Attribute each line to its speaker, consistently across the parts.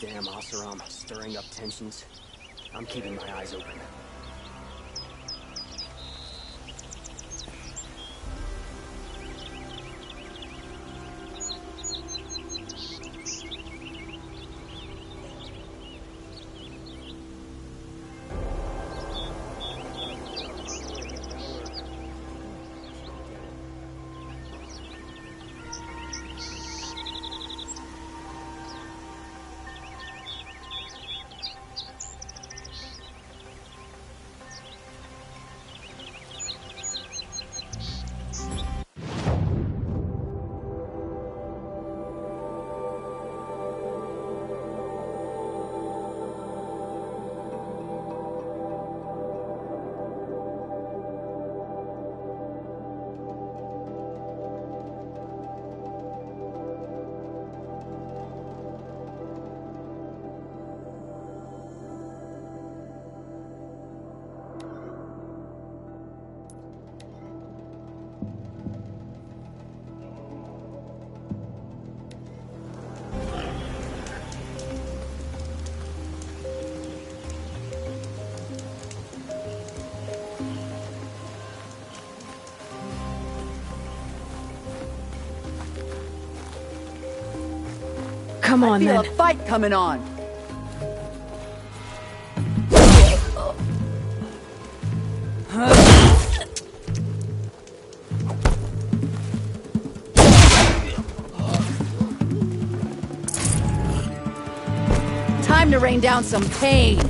Speaker 1: damn Oseram stirring up tensions. I'm keeping my eyes open.
Speaker 2: Come on,
Speaker 3: I feel
Speaker 2: then.
Speaker 3: a fight coming on. Time to rain down some pain.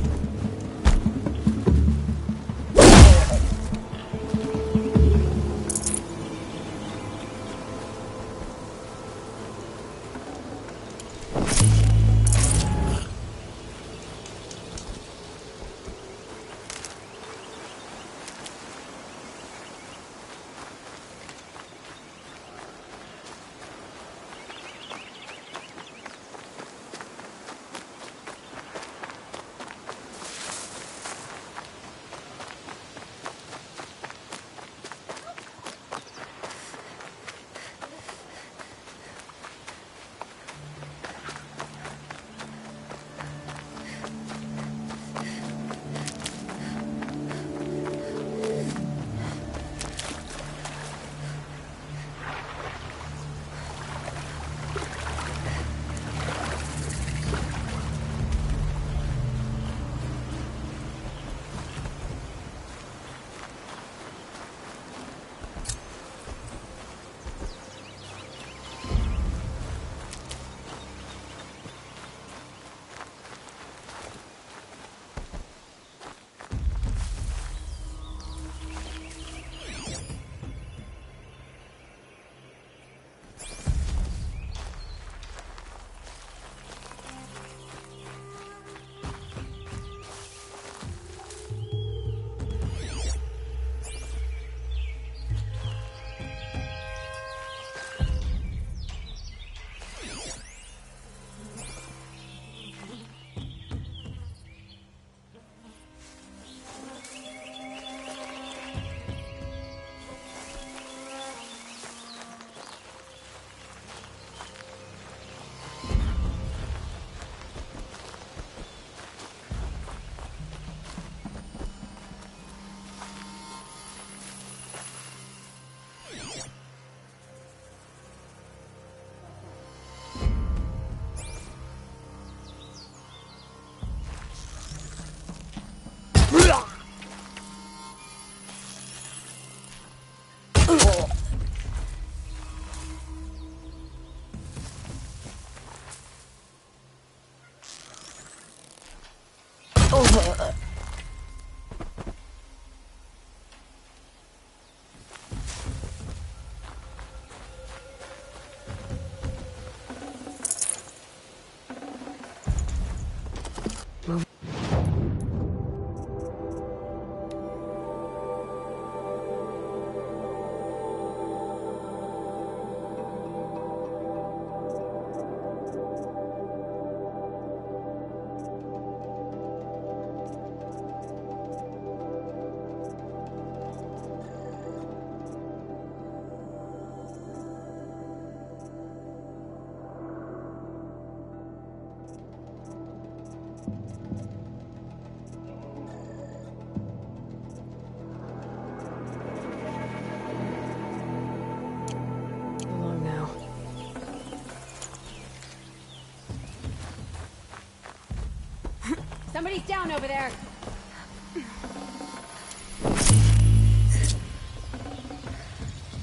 Speaker 3: Somebody's down over there.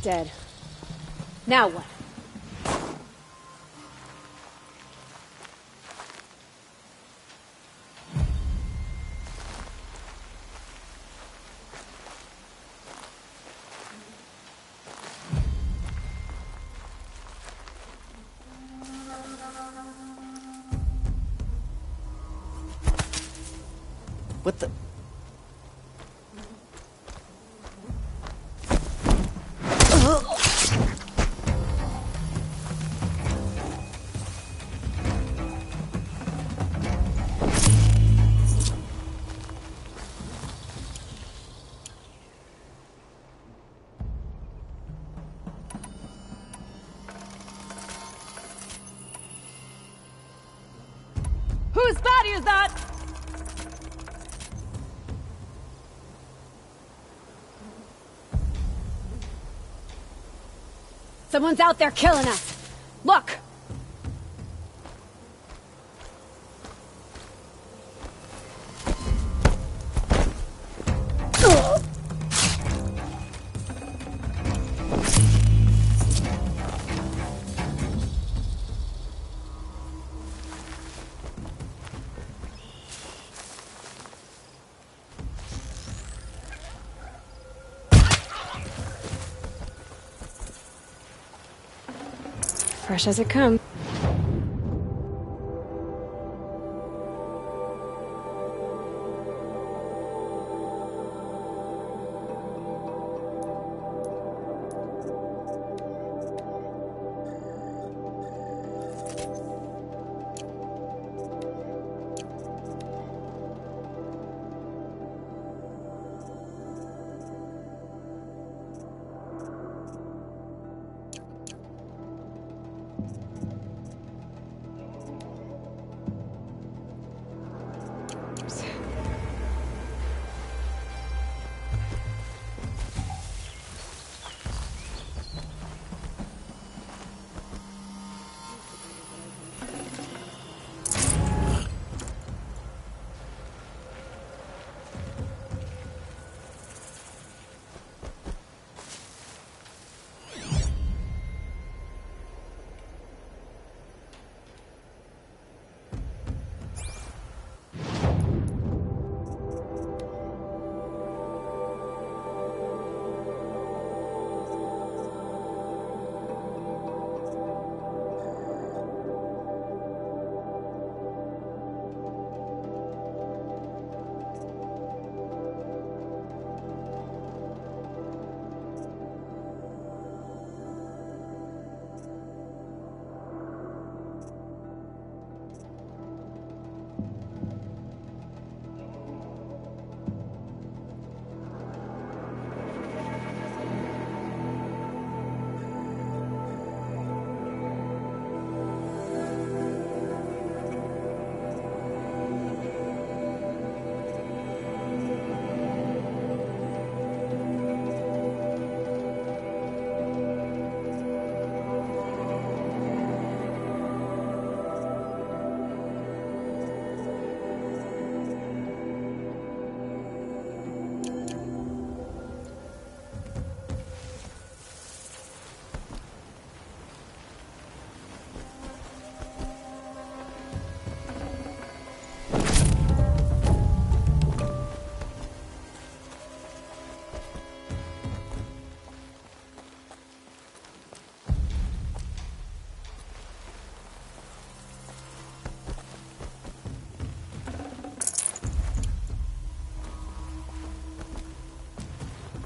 Speaker 3: Dead. Now what?
Speaker 1: What the?
Speaker 3: Whose body is that? Someone's out there killing us. Look! Fresh as it comes.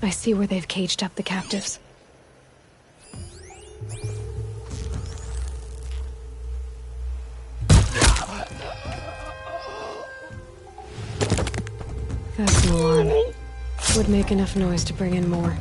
Speaker 3: I see where they've caged up the captives. That's an alarm. Would make enough noise to bring in more.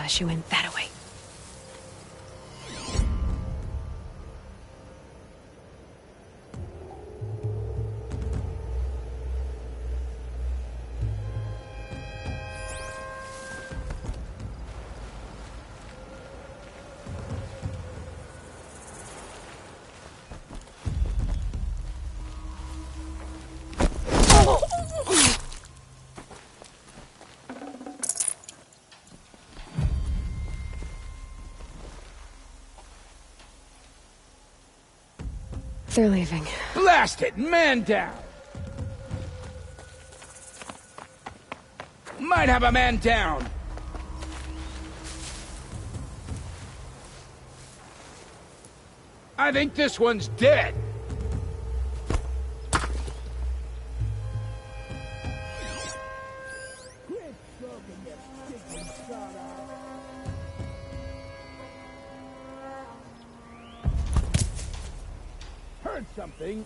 Speaker 3: she went that way. They're leaving.
Speaker 2: Blast it! Man down! Might have a man down! I think this one's dead! Heard something.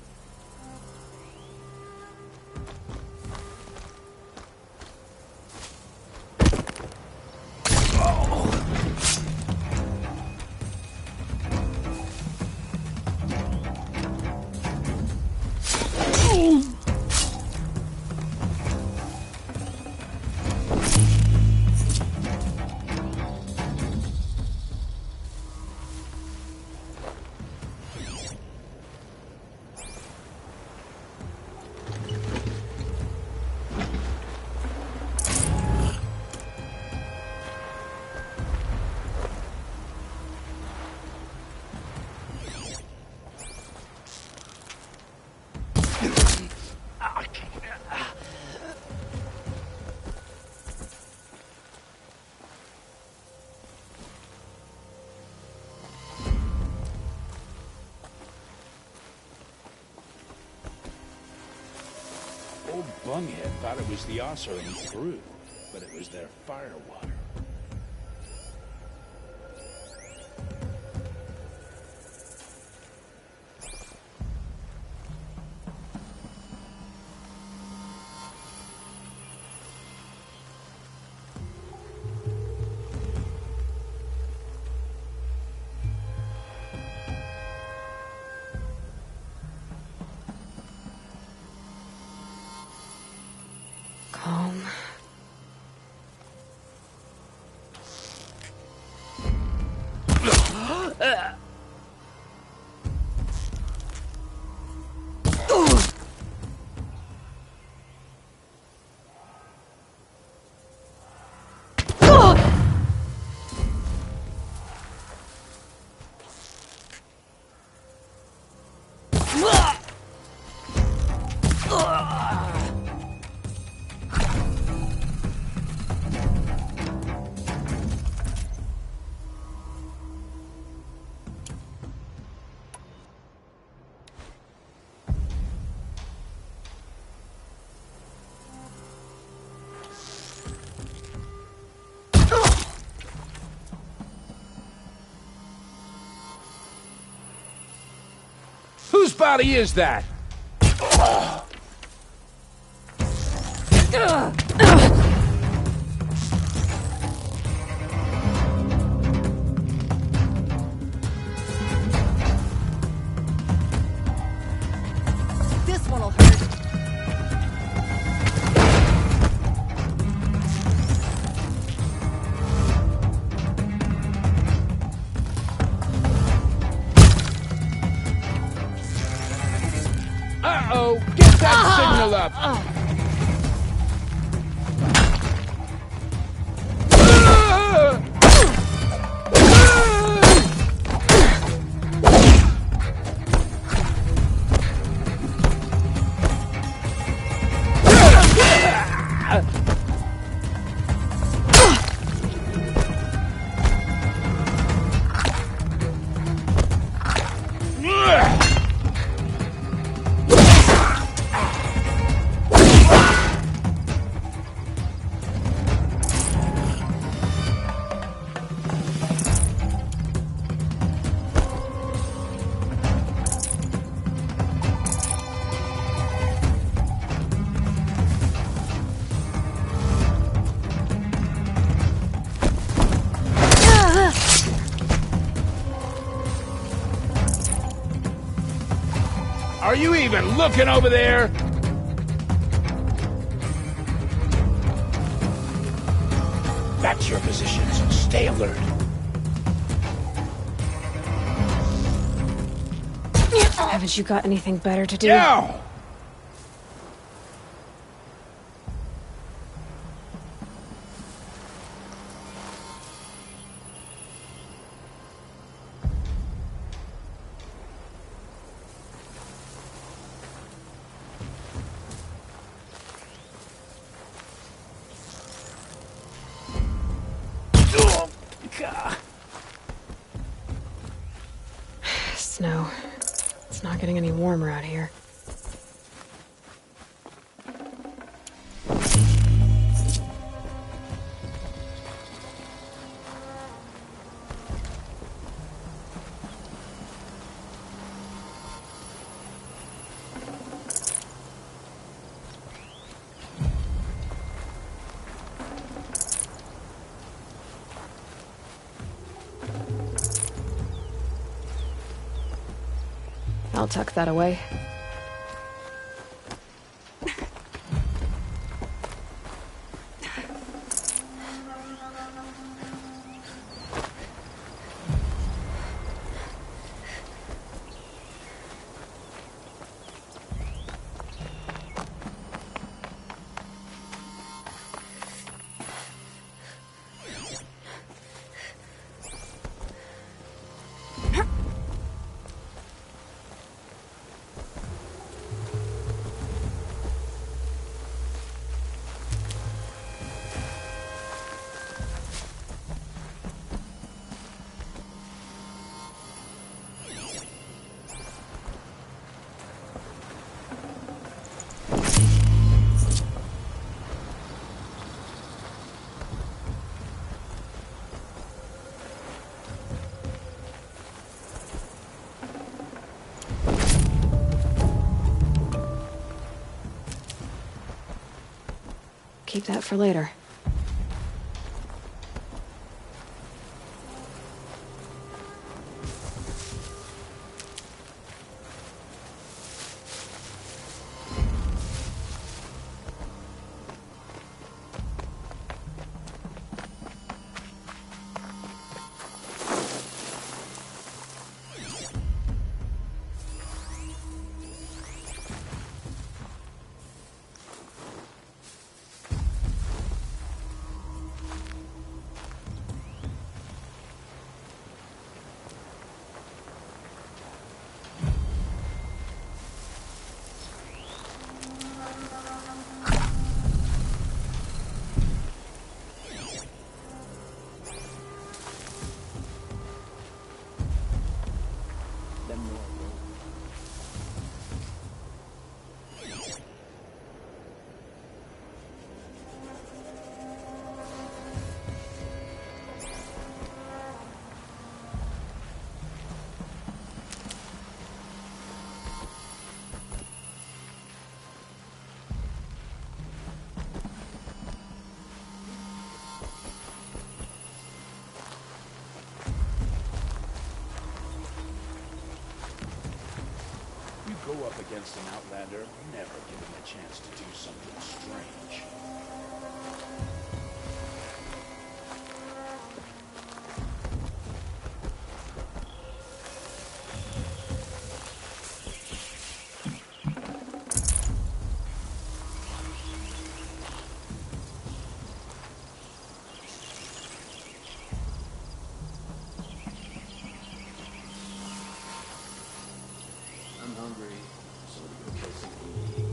Speaker 2: Old bunghead thought it was the Ossuaring through, but it was their firewater.
Speaker 3: Calm.
Speaker 2: Whose body is that?
Speaker 3: This one'll hurt.
Speaker 2: Uh-oh! Get that signal up! Are you even looking over there? Back to your positions. Stay alert.
Speaker 3: Haven't you got anything better to do?
Speaker 2: No!
Speaker 3: Snow. It's not getting any warmer out here. I'll tuck that away. Keep that for later.
Speaker 2: Go up against an outlander, never give him a chance to do something strange.
Speaker 1: I'm hungry, so go kill something to eat.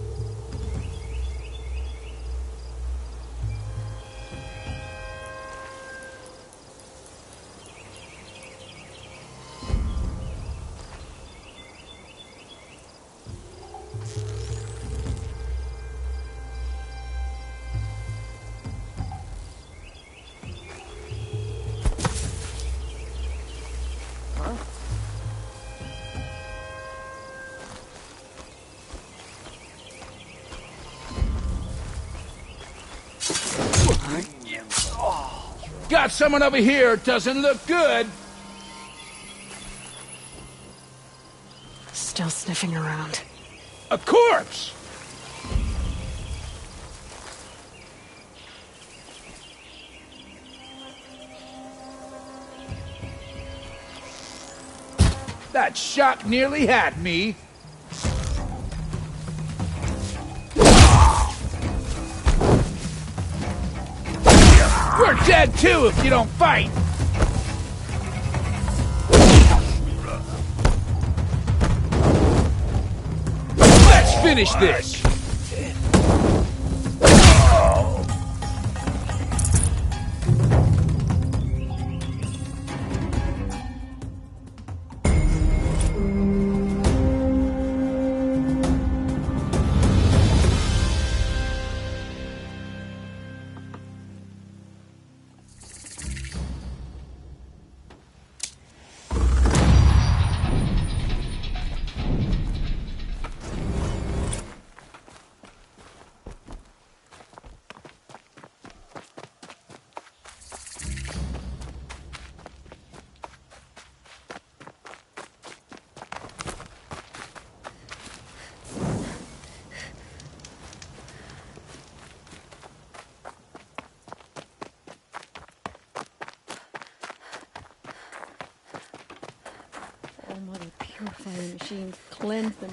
Speaker 2: Got someone over here, doesn't look good.
Speaker 3: Still sniffing around.
Speaker 2: A corpse! That shot nearly had me. You're dead too if you don't fight! Let's finish this!
Speaker 3: Almighty purifying machines, cleanse them.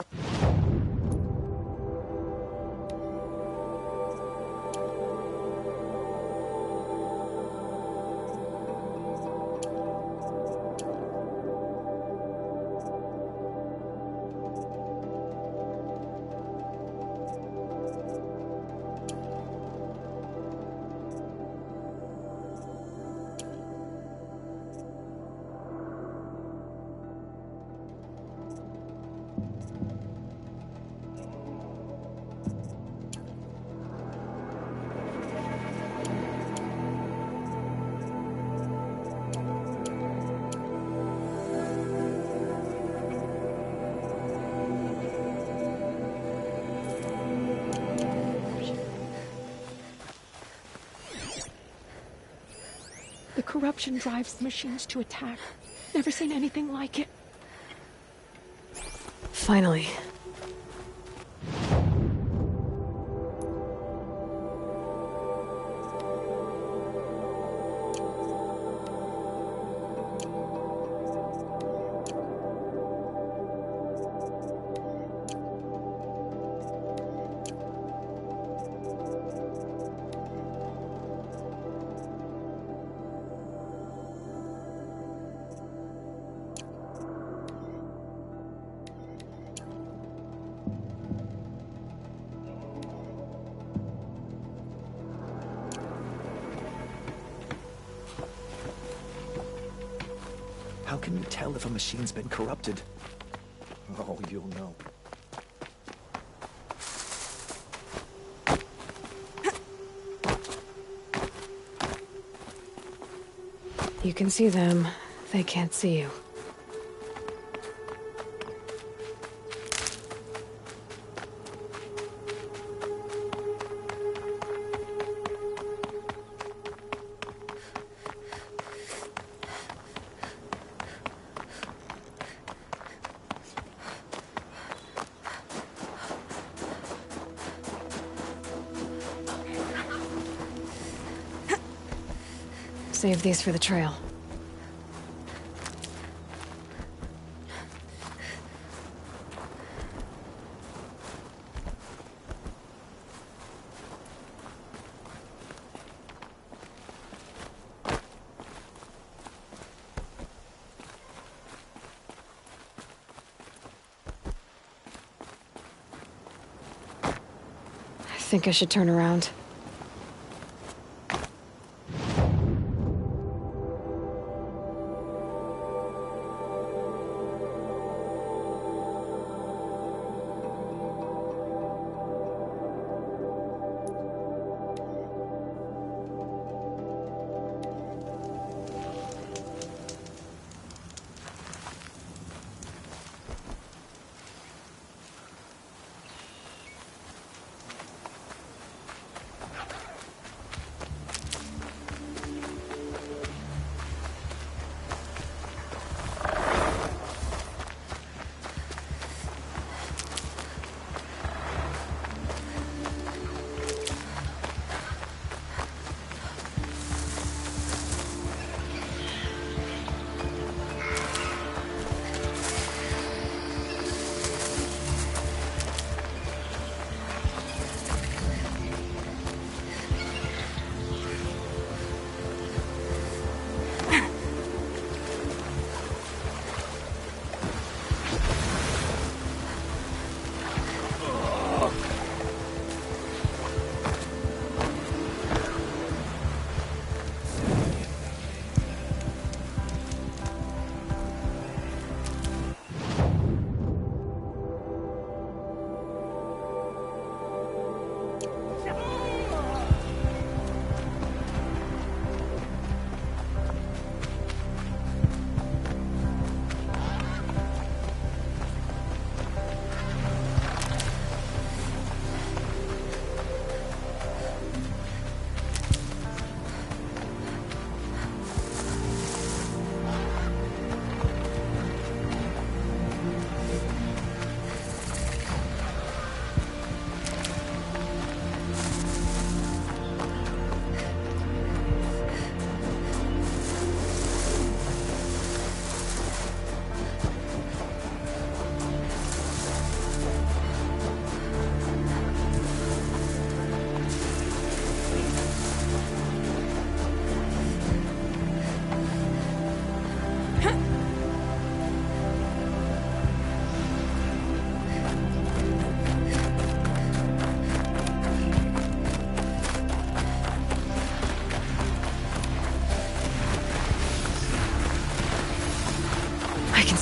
Speaker 4: The corruption drives the machines to attack. Never seen anything like it.
Speaker 3: Finally.
Speaker 5: How can you tell if a machine's been corrupted? Oh, you'll know.
Speaker 3: You can see them. They can't see you. Save these for the trail. I think I should turn around.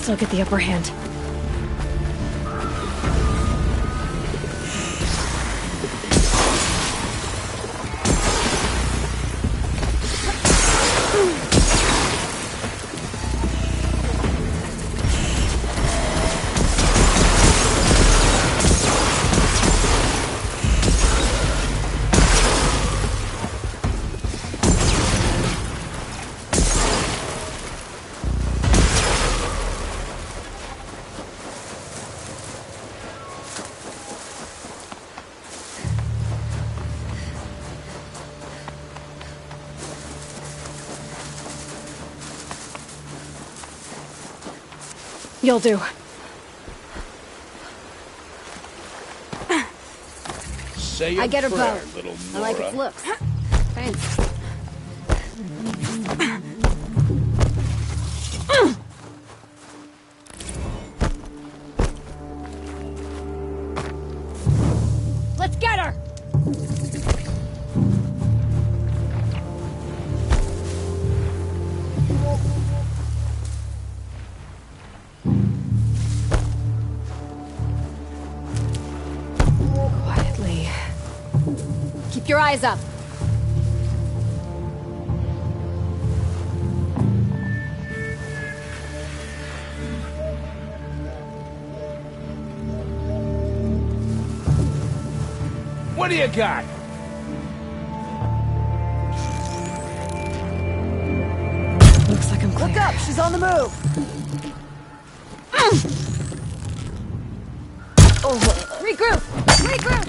Speaker 3: guess I'll get the upper hand. You'll do.
Speaker 2: Say a
Speaker 3: I get her
Speaker 2: prayer,
Speaker 3: bow.
Speaker 2: little
Speaker 3: I
Speaker 2: Nora.
Speaker 3: like its looks. Thanks. Let's get her! Quietly. Keep your eyes up.
Speaker 2: What do you got?
Speaker 3: Looks like I'm clear.
Speaker 6: Look up! She's on the move!
Speaker 3: Regroup! Regroup!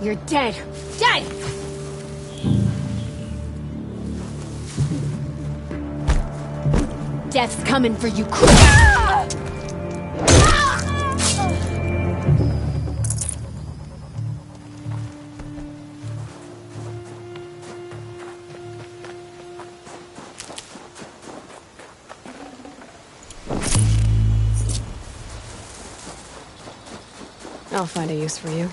Speaker 3: You're dead. Dead! Death's coming for you, I'll find a use for you.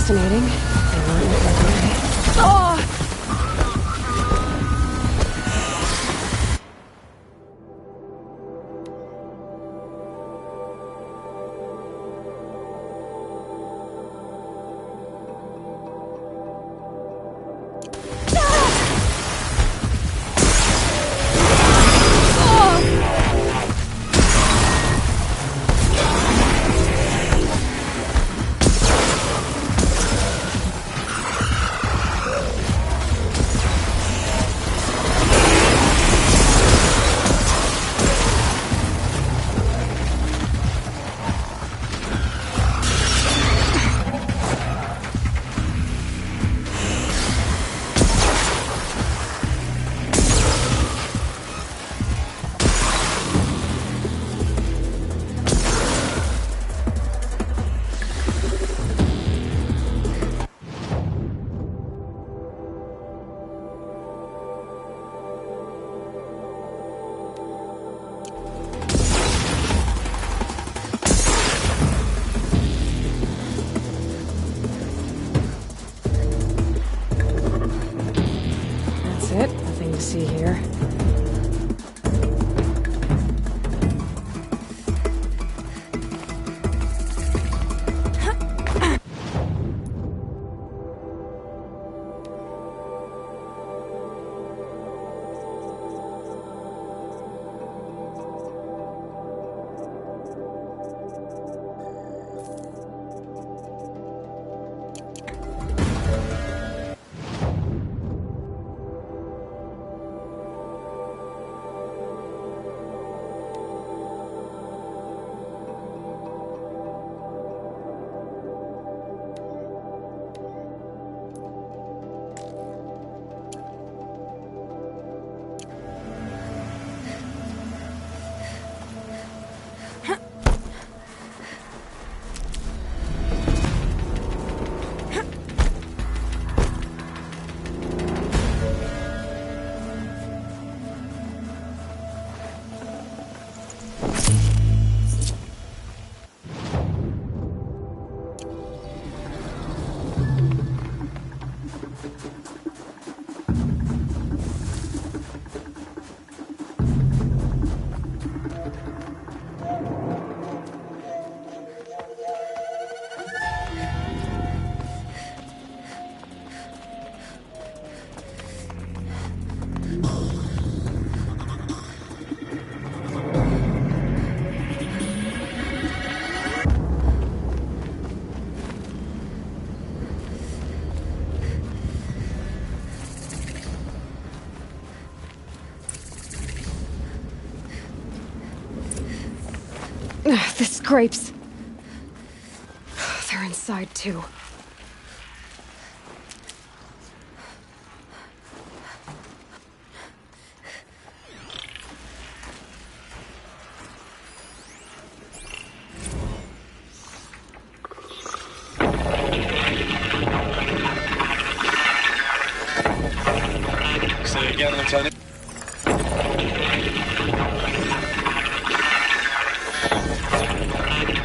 Speaker 3: Fascinating. Oh!
Speaker 6: The scrapes. They're inside, too.
Speaker 2: Say again, Lieutenant.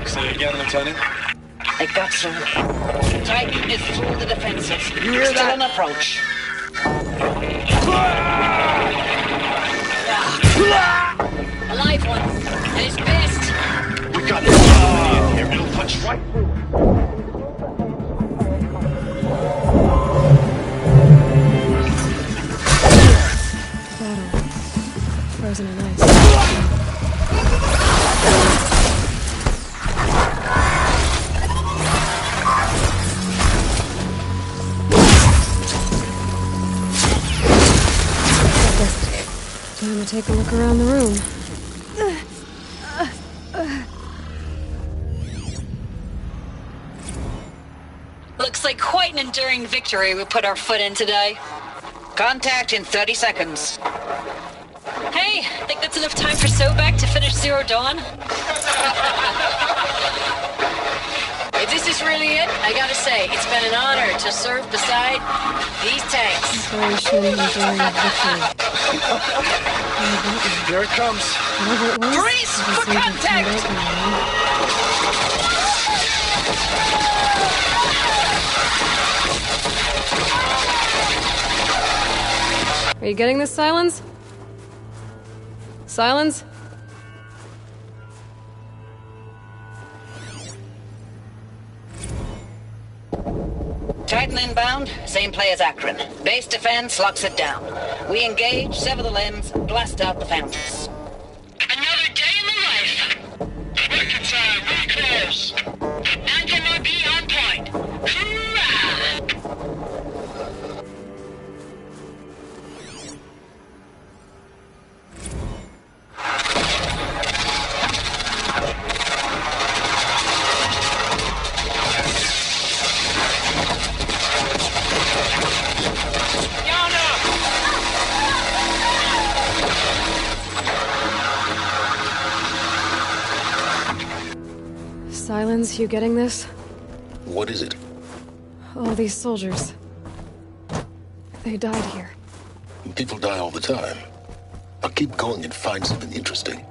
Speaker 2: Say again, Lieutenant.
Speaker 7: I got some. Titan is through the defenses.
Speaker 1: You hear
Speaker 7: Still
Speaker 1: that?
Speaker 7: an approach.
Speaker 3: A live one. And he's pissed.
Speaker 8: We got it. Here, it'll punch right through it.
Speaker 6: Battle. Frozen in ice. Time to take a look around the room.
Speaker 3: Looks like quite an enduring victory we put our foot in today.
Speaker 7: Contact in 30 seconds.
Speaker 3: Hey, think that's enough time for Sobek to finish Zero Dawn? If this is really it, I gotta say, it's been an honor to serve beside these tanks.
Speaker 6: Very short enduring victory.
Speaker 8: Here it comes.
Speaker 6: Whatever it was,
Speaker 3: Freeze
Speaker 6: it
Speaker 3: for
Speaker 6: seemed to have turned
Speaker 3: contact!
Speaker 6: out well. Are you getting this, Silence? Silence?
Speaker 7: Titan inbound, same play as Akron. Base defense locks it down. We engage, sever the limbs, blast out the fountains.
Speaker 9: Another day in the life. Working time, really close. Anti-MRB on point. Hoorah!
Speaker 6: Silence, you getting this?
Speaker 8: What is it?
Speaker 6: All these soldiers. They died here.
Speaker 8: People die all the time. I'll keep going and find something interesting.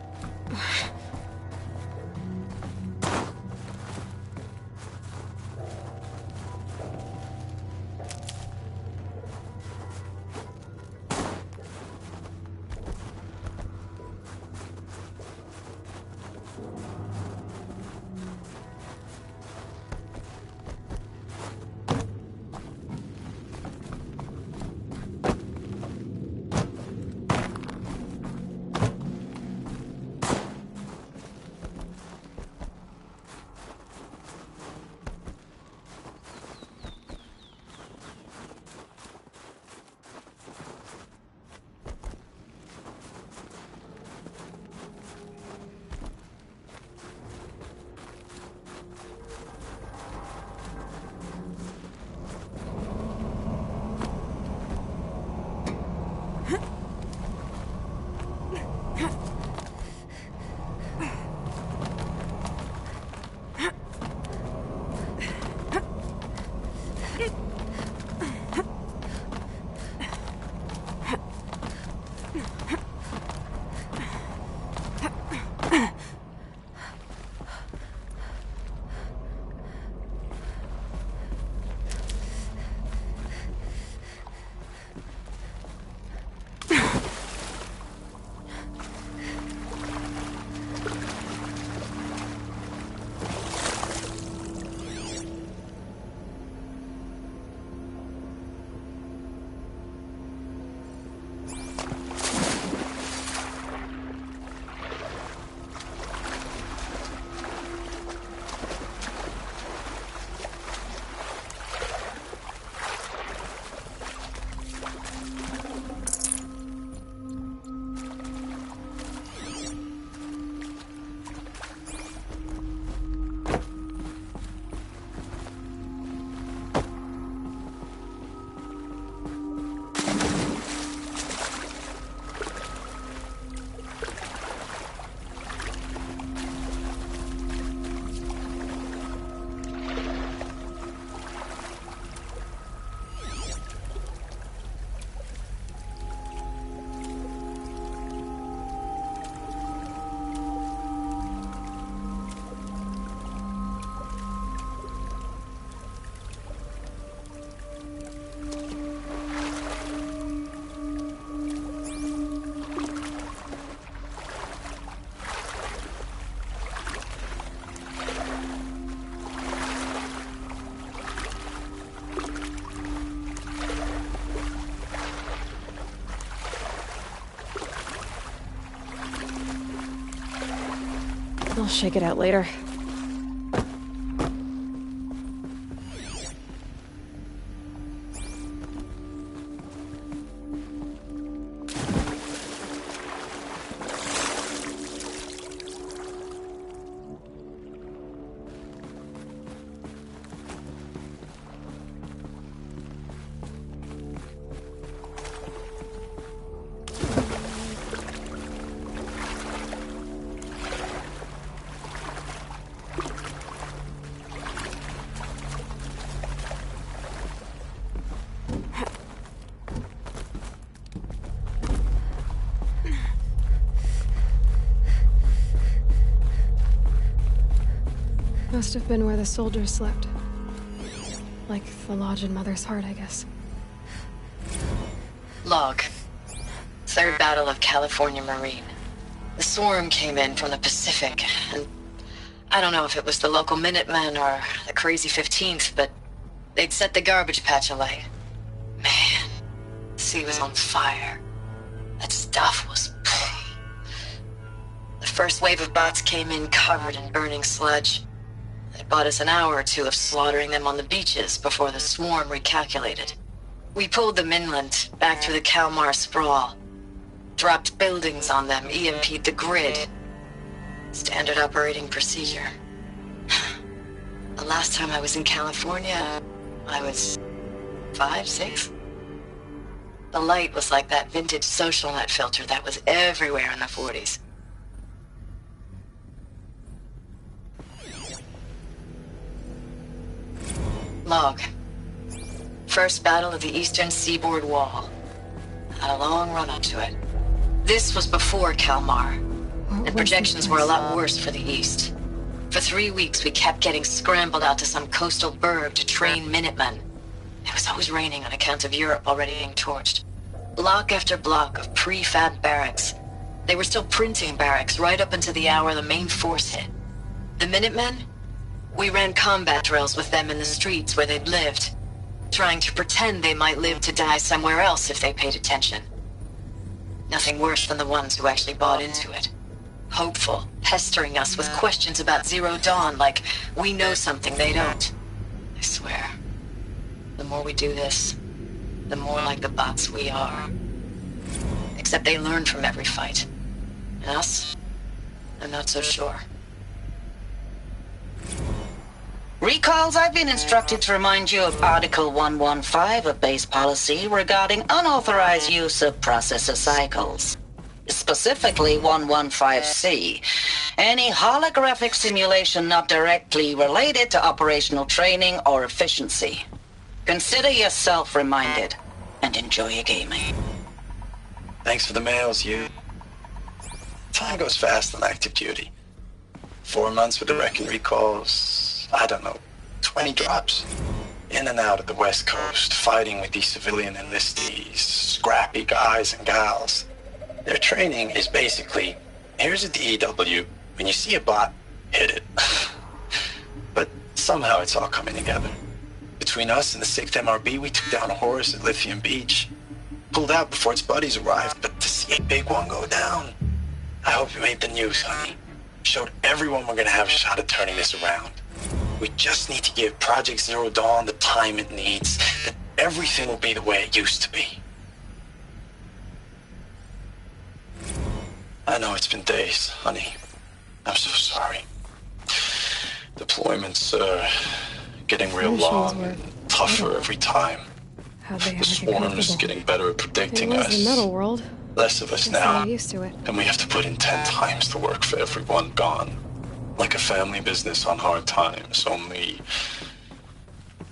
Speaker 6: shake it out later. Must have been where the soldiers slept. Like the lodge in Mother's Heart, I guess.
Speaker 3: Log. Third Battle of California Marine. The swarm came in from the Pacific, and I don't know if it was the local Minutemen or the crazy 15th, but they'd set the garbage patch alight. Man, the sea was on fire. That stuff was... The first wave of bots came in covered in burning sludge. It bought us an hour or two of slaughtering them on the beaches before the swarm recalculated. We pulled them inland, back through the Kalmar sprawl. Dropped buildings on them, EMP'd the grid. Standard operating procedure. The last time I was in California, I was 5, 6? The light was like that vintage social net filter that was everywhere in the 40s. Log. First battle of the eastern seaboard wall. Had a long run up to it. This was before Kalmar, and projections were a lot worse for the east. For 3 weeks, we kept getting scrambled out to some coastal burg to train Minutemen. It was always raining on account of Europe already being torched. Block after block of prefab barracks. They were still printing barracks right up until the hour the main force hit. The Minutemen? We ran combat drills with them in the streets where they'd lived, trying to pretend they might live to die somewhere else if they paid attention. Nothing worse than the ones who actually bought into it. Hopeful, pestering us with questions about Zero Dawn like we know something they don't. I swear, the more we do this, the more like the bots we are. Except they learn from every fight. And us? I'm not so sure.
Speaker 7: Recalls, I've been instructed to remind you of Article 115 of base policy regarding unauthorized use of processor cycles. Specifically 115C. Any holographic simulation not directly related to operational training or efficiency. Consider yourself reminded, and enjoy your gaming.
Speaker 10: Thanks for the mails, you. Time goes fast on active duty. 4 months with the wrecking recalls... I don't know, 20 drops. In and out of the West Coast, fighting with these civilian enlistees, scrappy guys and gals. Their training is basically, here's a DEW, when you see a bot, hit it. But somehow it's all coming together. Between us and the 6th MRB, we took down a horse at Lithium Beach. Pulled out before its buddies arrived, but to see a big one go down. I hope you made the news, honey. Showed everyone we're gonna have a shot at turning this around. We just need to give Project Zero Dawn the time it needs, that everything will be the way it used to be. I know it's been days, honey. I'm so sorry. Deployments are getting real long and tougher every time. The swarm's getting better at predicting us.
Speaker 6: The metal world.
Speaker 10: Less of us now.
Speaker 6: Used to it.
Speaker 10: And we have to put in 10 times the work for everyone gone. Like a family business on hard times, only...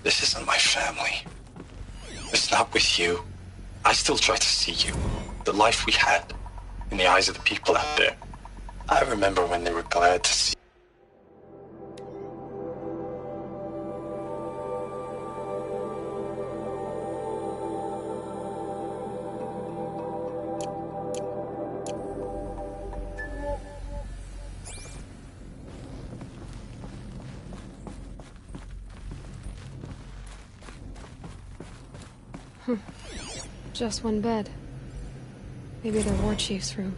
Speaker 10: This isn't my family. It's not with you. I still try to see you. The life we had. In the eyes of the people out there. I remember when they were glad to see...
Speaker 6: Just one bed. Maybe the war chief's room.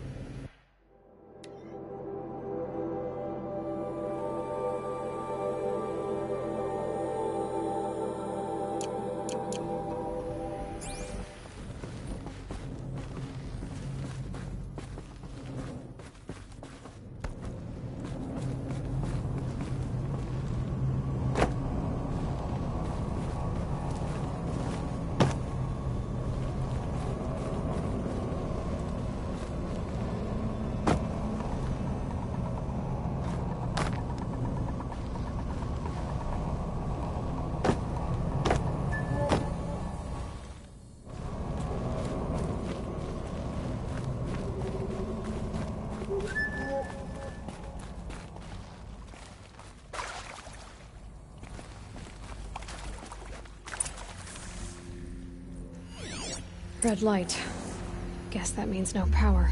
Speaker 6: Red light. Guess that means no power.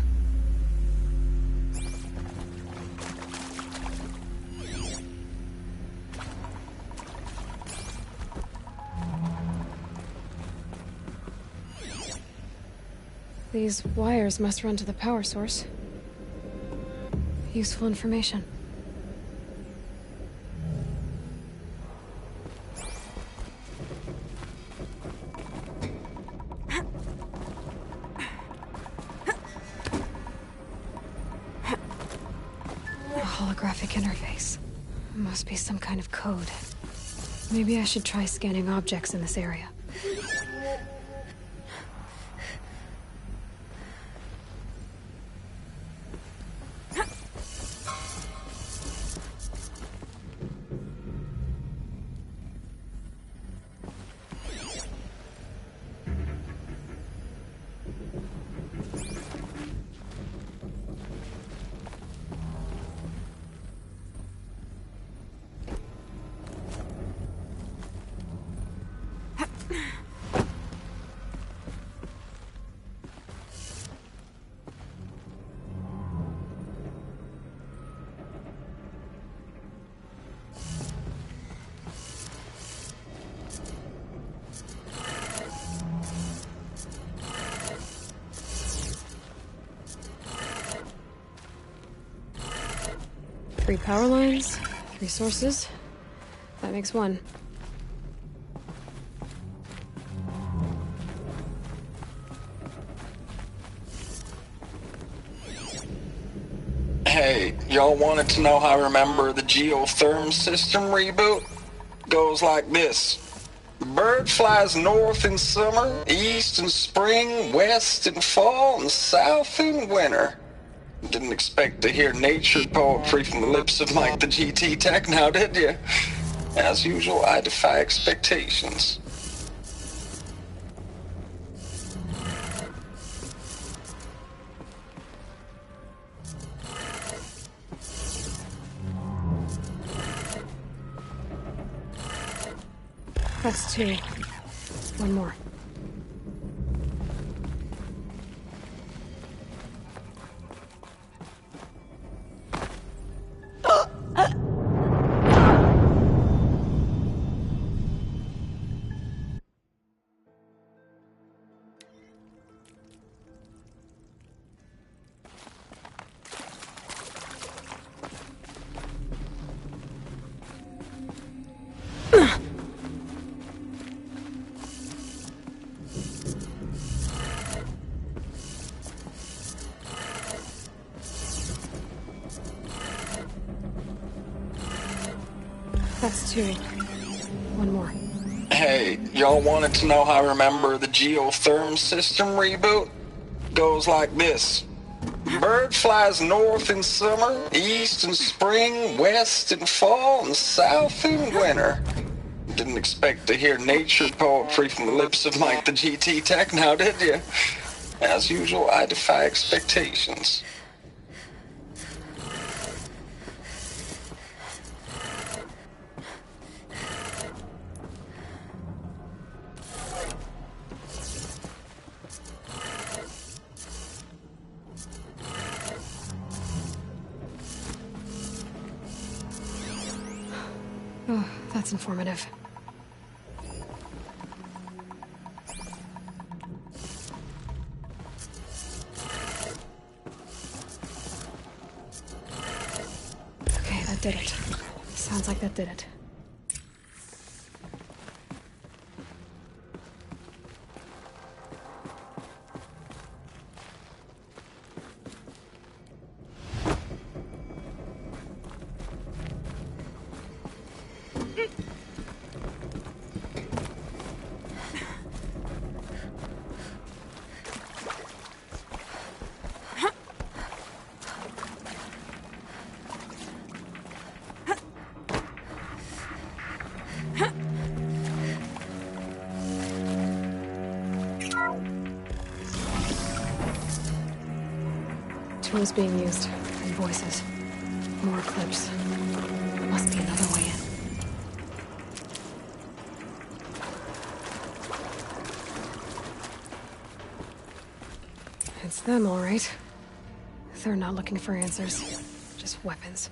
Speaker 6: These wires must run to the power source. Useful information. Holographic interface. Must be some kind of code. Maybe I should try scanning objects in this area. Three power lines, 3 sources. That makes 1.
Speaker 10: Hey, y'all wanted to know how I remember the geotherm system reboot? Goes like this. Bird flies north in summer, east in spring, west in fall, and south in winter. Didn't expect to hear nature poetry from the lips of Mike the GT Tech now, did you? As usual, I defy expectations.
Speaker 6: That's 2. 1 more. That's 2. 1 more.
Speaker 10: Hey, y'all wanted to know how I remember the geotherm system reboot? Goes like this. Bird flies north in summer, east in spring, west in fall, and south in winter. Didn't expect to hear nature poetry from the lips of Mike the GT Tech now, did you? As usual, I defy expectations.
Speaker 6: Oh, that's informative. Okay, that did it. Sounds like that did it. Tools being used. And voices. More clips. Must be another way in. It's them, all right. They're not looking for answers. Just weapons.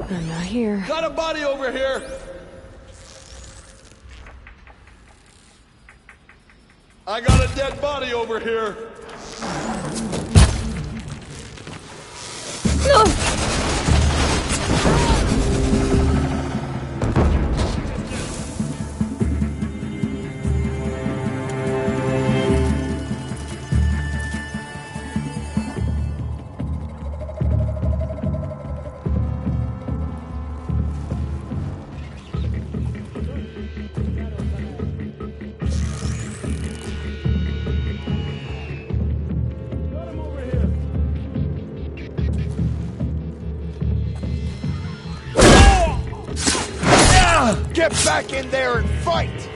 Speaker 6: They're not here.
Speaker 11: Got a body over here! I got a dead body over here!
Speaker 6: No!
Speaker 11: Get back in there and fight!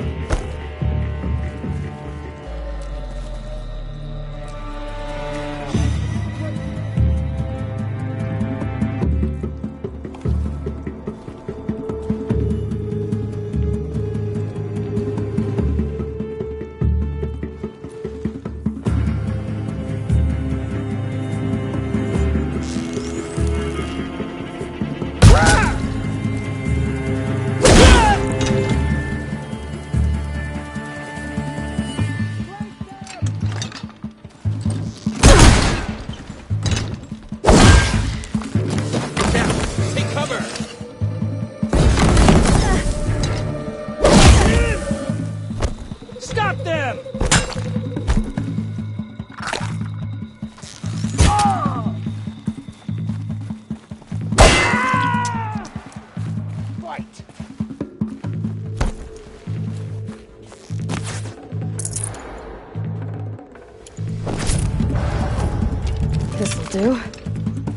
Speaker 11: This'll do.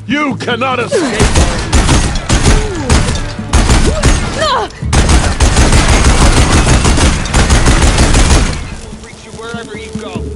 Speaker 11: You cannot escape! We'll reach you wherever you go.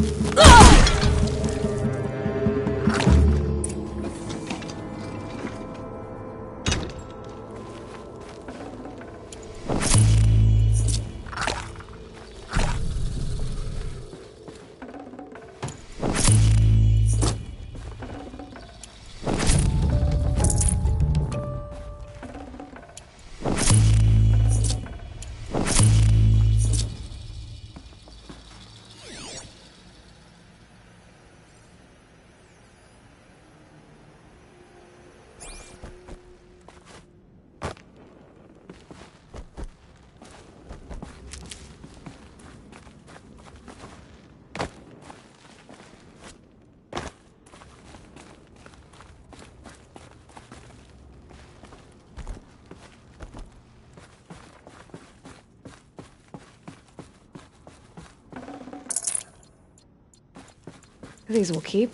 Speaker 6: These will keep.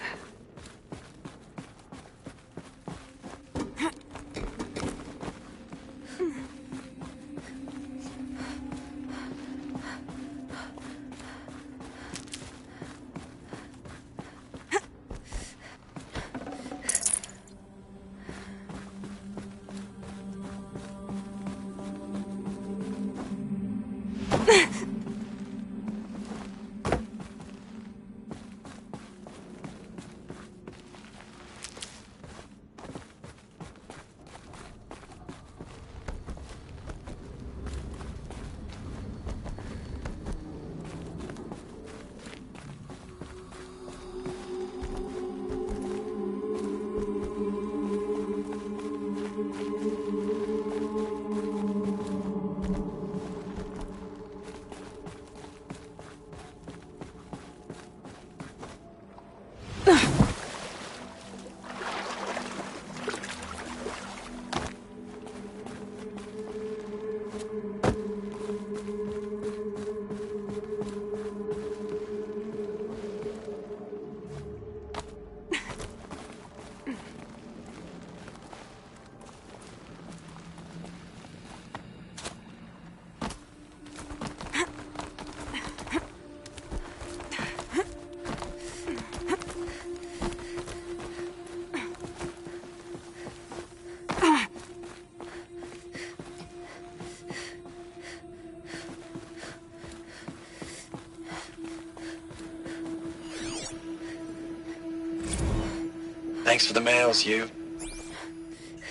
Speaker 10: Thanks for the mails, you.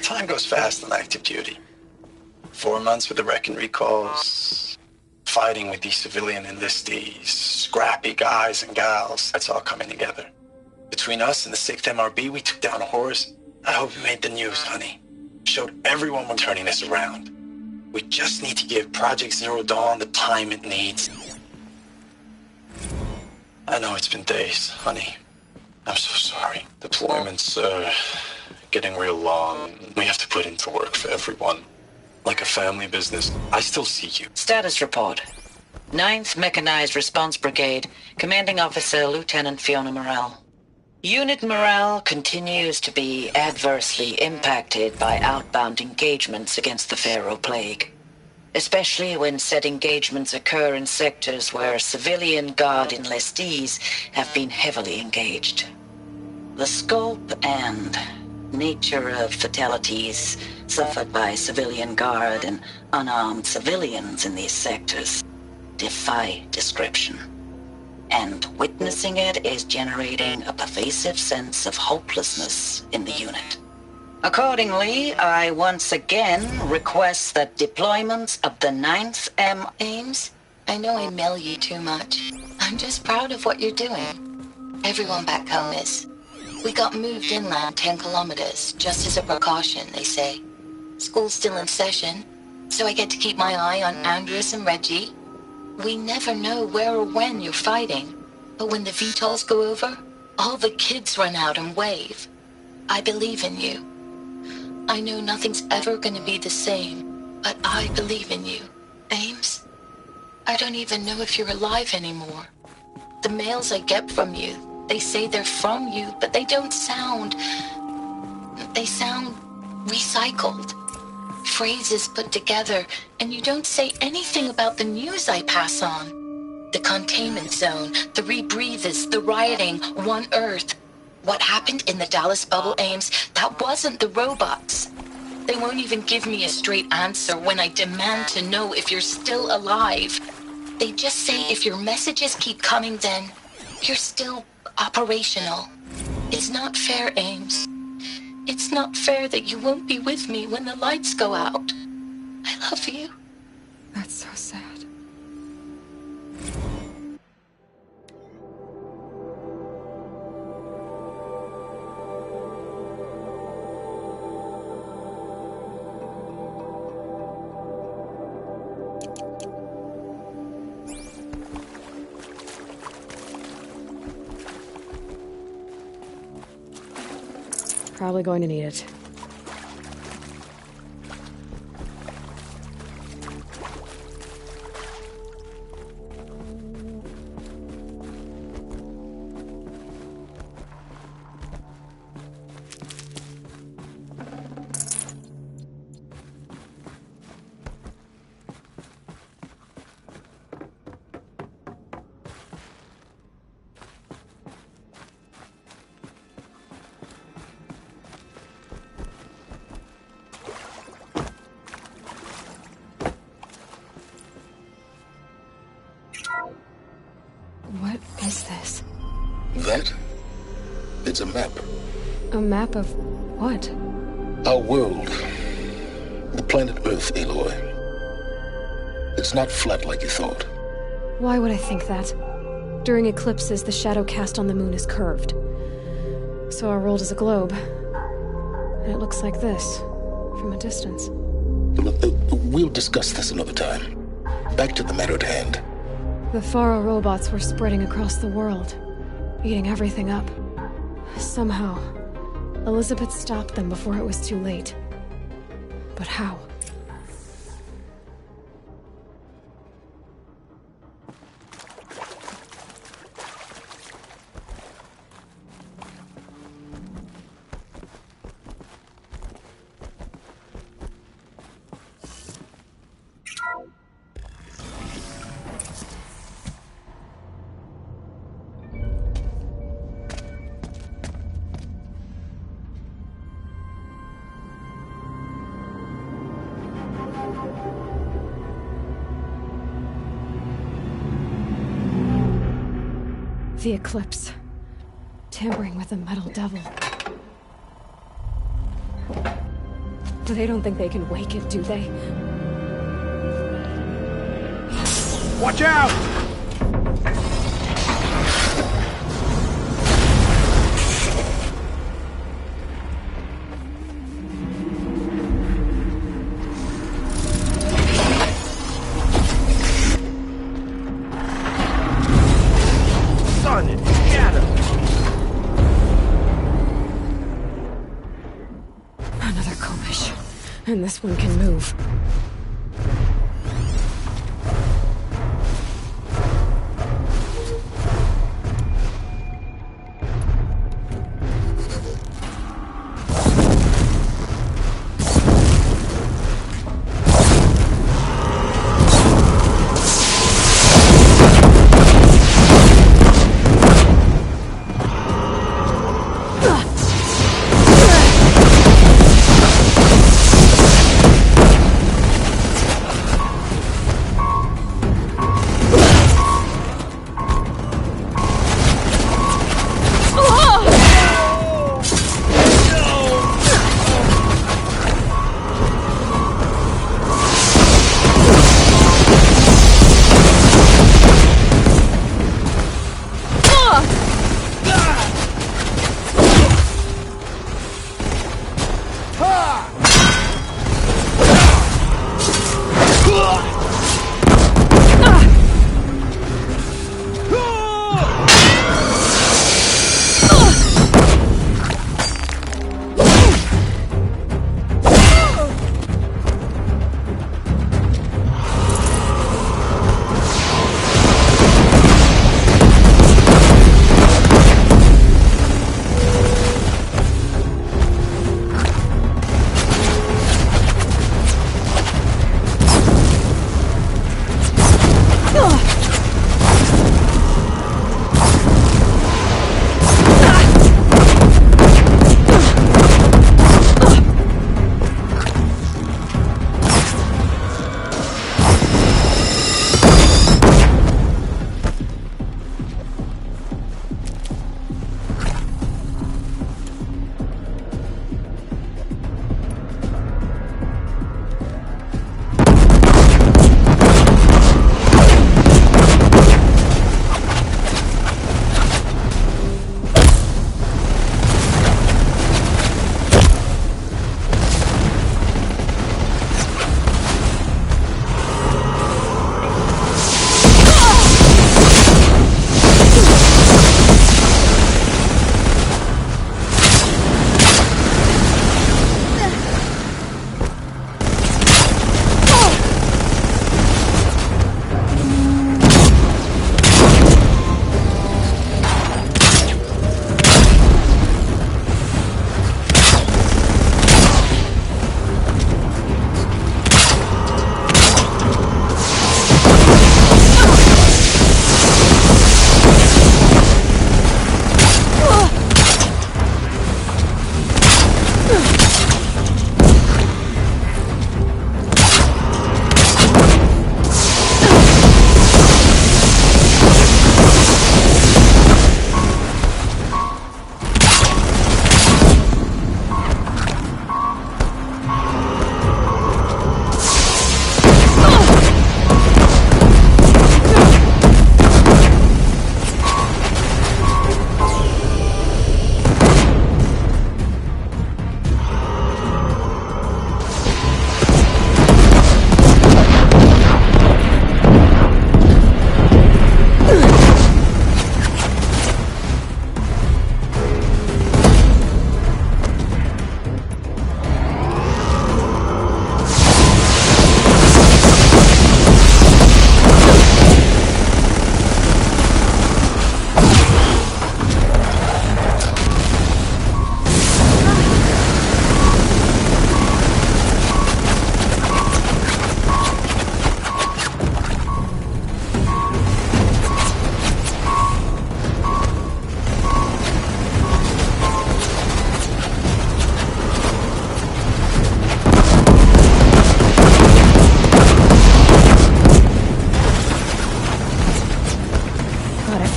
Speaker 10: Time goes fast on active duty. 4 months with the wreck and recalls, fighting with these civilian enlistees, scrappy guys and gals. That's all coming together. Between us and the 6th MRB, we took down a horse. I hope it made the news, honey. Showed everyone we're turning this around. We just need to give Project Zero Dawn the time it needs. I know it's been days, honey. I'm so sorry. Deployments are getting real long. We have to put into work for everyone. Like a family business. I still see you.
Speaker 7: Status report. 9th Mechanized Response Brigade, Commanding Officer Lieutenant Fiona Morrell. Unit morale continues to be adversely impacted by outbound engagements against the Pharaoh Plague, especially when said engagements occur in sectors where civilian guard enlistees have been heavily engaged. The scope and nature of fatalities suffered by civilian guard and unarmed civilians in these sectors defy description. And witnessing it is generating a pervasive sense of hopelessness in the unit. Accordingly, I once again request that deployments of the 9th
Speaker 3: Ames, I know I mail you too much. I'm just proud of what you're doing. Everyone back home is. We got moved inland 10 kilometers, just as a precaution, they say. School's still in session, so I get to keep my eye on Andres and Reggie. We never know where or when you're fighting, but when the VTOLs go over, all the kids run out and wave. I believe in you. I know nothing's ever gonna be the same, but I believe in you. Ames, I don't even know if you're alive anymore. The mails I get from you, they say they're from you, but they don't sound... They sound recycled. Phrases put together, and you don't say anything about the news I pass on. The containment zone, the rebreathers, the rioting, One Earth. What happened in the Dallas bubble, Ames, that wasn't the robots. They won't even give me a straight answer when I demand to know if you're still alive. They just say if your messages keep coming, then you're still operational. It's not fair, Ames. It's not fair that you won't be with me when the lights go out. I love you.
Speaker 6: That's so sad. Probably going to need it. What is this?
Speaker 8: That? It's a map.
Speaker 6: A map of what?
Speaker 8: Our world. The planet Earth, Aloy. It's not flat like you thought.
Speaker 6: Why would I think that? During eclipses, the shadow cast on the moon is curved. So our world is a globe. And it looks like this, from a distance.
Speaker 8: We'll discuss this another time. Back to the matter at hand.
Speaker 6: The Faro robots were spreading across the world, eating everything up. Somehow, Elizabeth stopped them before it was too late. But how? The eclipse. Tampering with the metal devil. They don't think they can wake it, do they?
Speaker 11: Watch out!
Speaker 6: Another Kovish. And this one can move.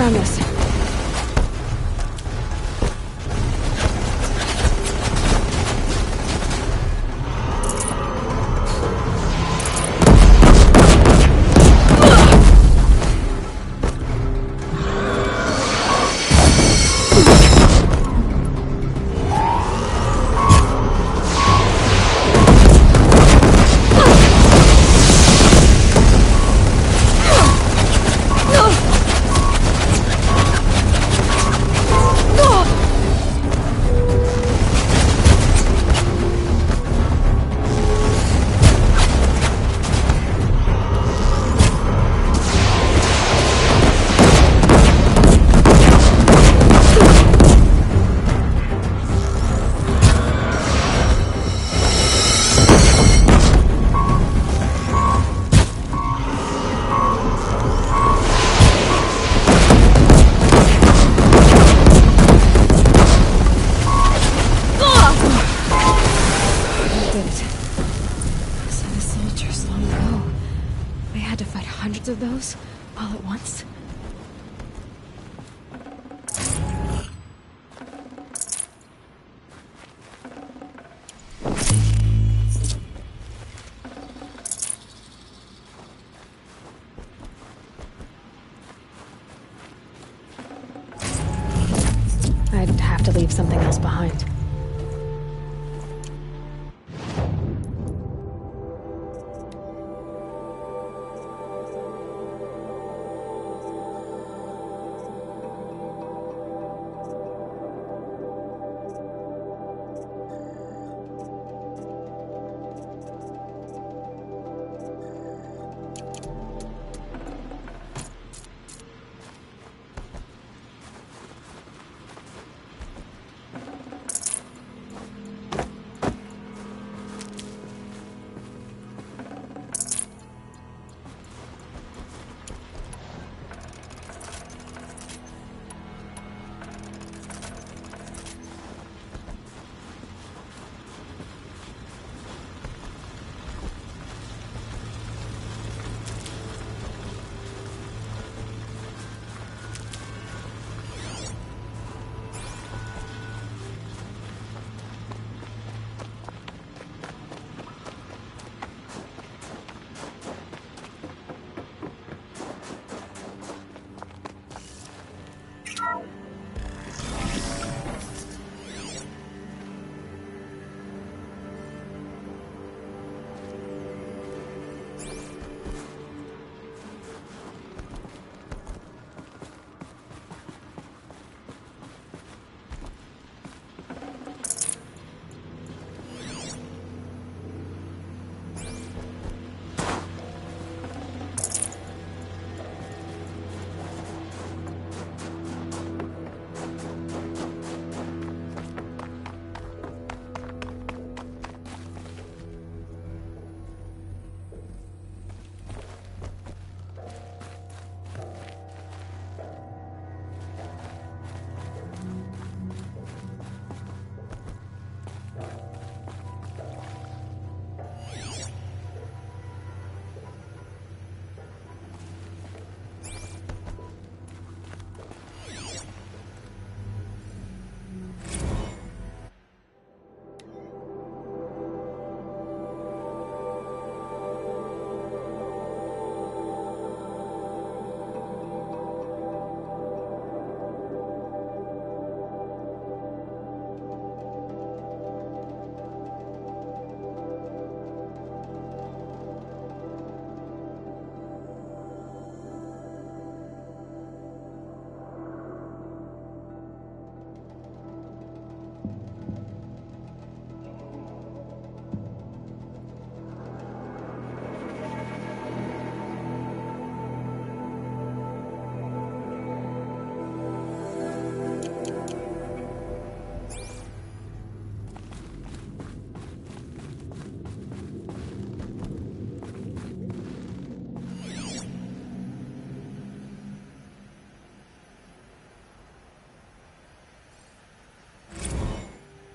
Speaker 6: found this. Hundreds of those, all at once. I'd have to leave something else behind.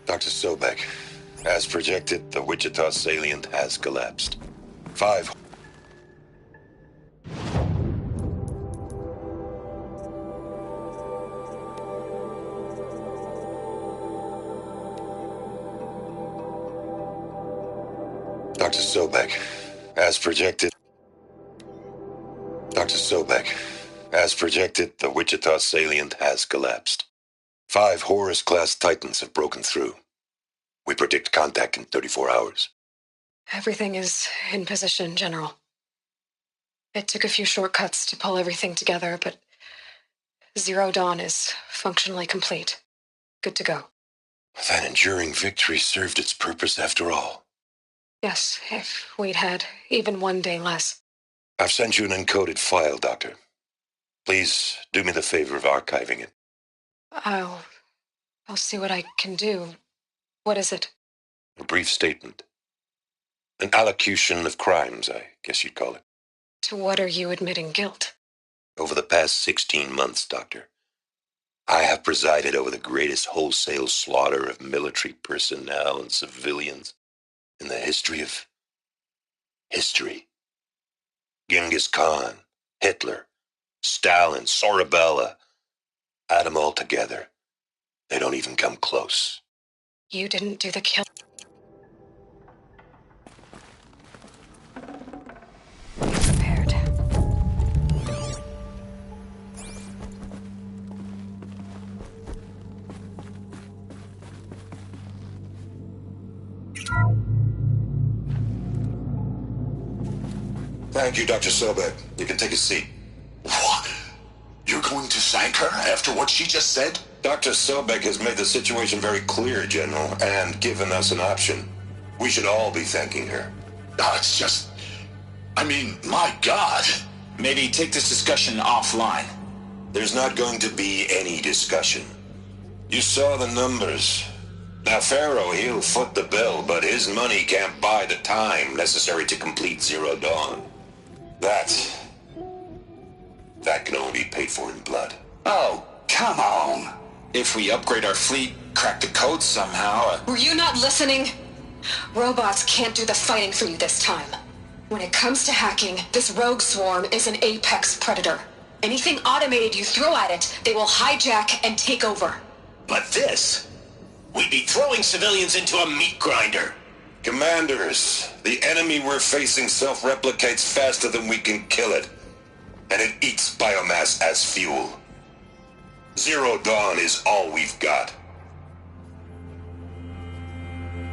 Speaker 12: Dr. Sobek, as projected, the Wichita salient has collapsed. 5. Dr. Sobek, as projected. Dr. Sobek, as projected, the Wichita salient has collapsed. 5 Horus-class Titans have broken through. We predict contact in 34 hours.
Speaker 6: Everything is in position, General. It took a few shortcuts to pull everything together, but Zero Dawn is functionally complete. Good to go.
Speaker 12: That enduring victory served its purpose after all.
Speaker 6: Yes, if we'd had even one day less.
Speaker 12: I've sent you an encoded file, Doctor. Please do me the favor of archiving it.
Speaker 6: I'll see what I can do. What is it?
Speaker 12: A brief statement. An allocution of crimes, I guess you'd call it.
Speaker 6: To what are you admitting guilt?
Speaker 12: Over the past 16 months, Doctor, I have presided over the greatest wholesale slaughter of military personnel and civilians in the history of history. Genghis Khan, Hitler, Stalin, Sorabella. Add them all together. They don't even come close.
Speaker 6: You didn't do the kill. Be prepared.
Speaker 12: Thank you, Dr. Sobek. You can take a seat.
Speaker 13: What? You're going to thank her after what she just said?
Speaker 12: Dr. Sobek has made the situation very clear, General, and given us an option. We should all be thanking her.
Speaker 13: It's just... I mean, my God.
Speaker 14: Maybe take this discussion offline.
Speaker 12: There's not going to be any discussion. You saw the numbers. Now, Pharaoh, he'll foot the bill, but his money can't buy the time necessary to complete Zero Dawn. That can only be paid for in blood.
Speaker 14: Oh, come on. If we upgrade our fleet, crack the code somehow...
Speaker 6: Were you not listening? Robots can't do the fighting for you this time. When it comes to hacking, this rogue swarm is an apex predator. Anything automated you throw at it, they will hijack and take over.
Speaker 13: But this... we'd be throwing civilians into a meat grinder.
Speaker 12: Commanders, the enemy we're facing self-replicates faster than we can kill it. And it eats biomass as fuel. Zero Dawn is all we've got.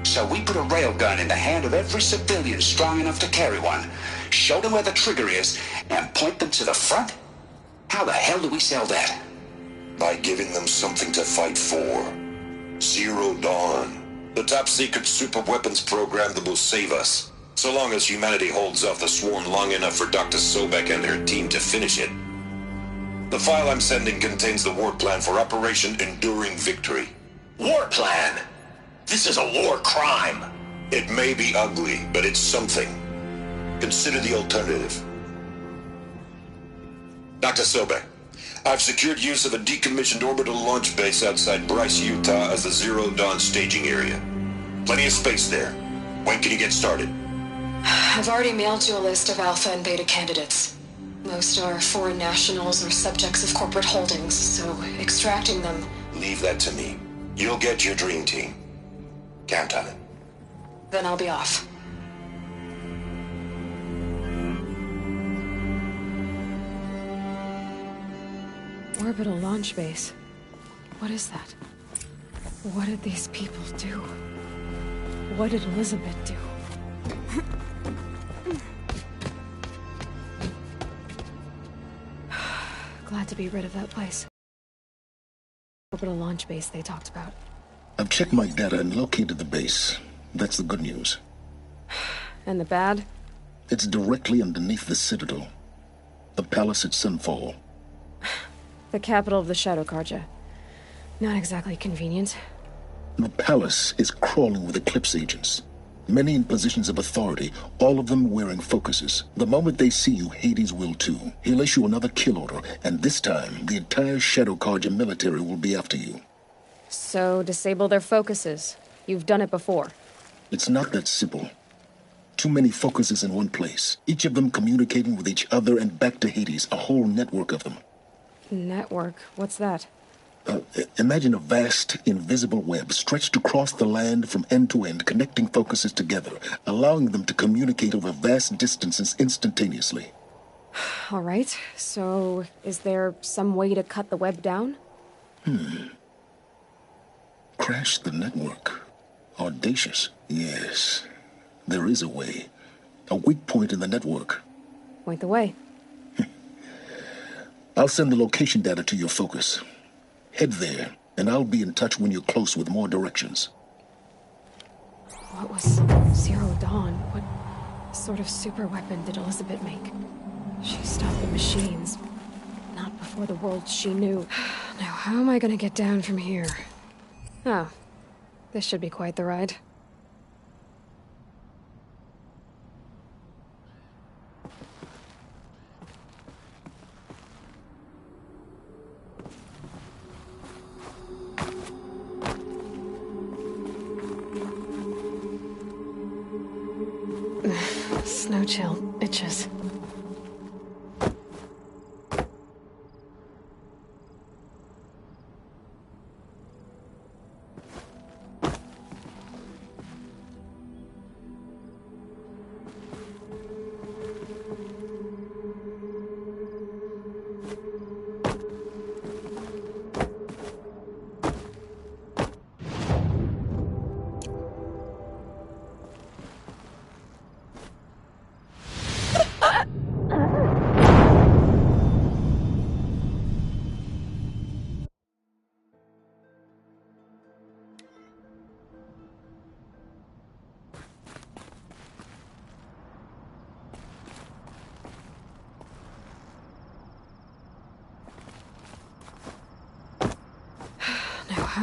Speaker 14: So we put a railgun in the hand of every civilian strong enough to carry one, show them where the trigger is, and point them to the front? How the hell do we sell that?
Speaker 12: By giving them something to fight for. Zero Dawn. The top-secret super-weapons program that will save us. So long as humanity holds off the swarm long enough for Dr. Sobek and her team to finish it. The file I'm sending contains the war plan for Operation Enduring Victory.
Speaker 13: War plan? This is a war crime.
Speaker 12: It may be ugly, but it's something. Consider the alternative. Dr. Sobek, I've secured use of a decommissioned orbital launch base outside Bryce, Utah as the Zero Dawn staging area. Plenty of space there. When can you get started?
Speaker 6: I've already mailed you a list of alpha and beta candidates. Most are foreign nationals or subjects of corporate holdings, so extracting them...
Speaker 12: Leave that to me. You'll get your dream team. Count on it.
Speaker 6: Then I'll be off. Orbital launch base. What is that? What did these people do? What did Elizabeth do? Glad to be rid of that place. Orbital launch base they talked about.
Speaker 8: I've checked my data and located the base. That's the good news.
Speaker 6: And the bad?
Speaker 8: It's directly underneath the Citadel. The palace at Sunfall.
Speaker 6: The capital of the Shadow Carja. Not exactly convenient.
Speaker 8: The palace is crawling with Eclipse agents. Many in positions of authority, all of them wearing focuses. The moment they see you, Hades will too. He'll issue another kill order, and this time, the entire Shadow Carja military will be after you.
Speaker 6: So, disable their focuses. You've done it before.
Speaker 8: It's not that simple. Too many focuses in one place, each of them communicating with each other and back to Hades, a whole network of them.
Speaker 6: Network? What's that?
Speaker 8: Imagine a vast, invisible web stretched across the land from end to end, connecting focuses together, allowing them to communicate over vast distances instantaneously.
Speaker 6: All right, so is there some way to cut the web down?
Speaker 8: Crash the network. Audacious. Yes, there is a way. A weak point in the network.
Speaker 6: Point the way.
Speaker 8: I'll send the location data to your focus. Head there, and I'll be in touch when you're close with more directions.
Speaker 6: What was Zero Dawn? What sort of super weapon did Elizabeth make? She stopped the machines. Not before the world she knew. Now, how am I gonna get down from here? Oh, this should be quite the ride. Snow chill itches.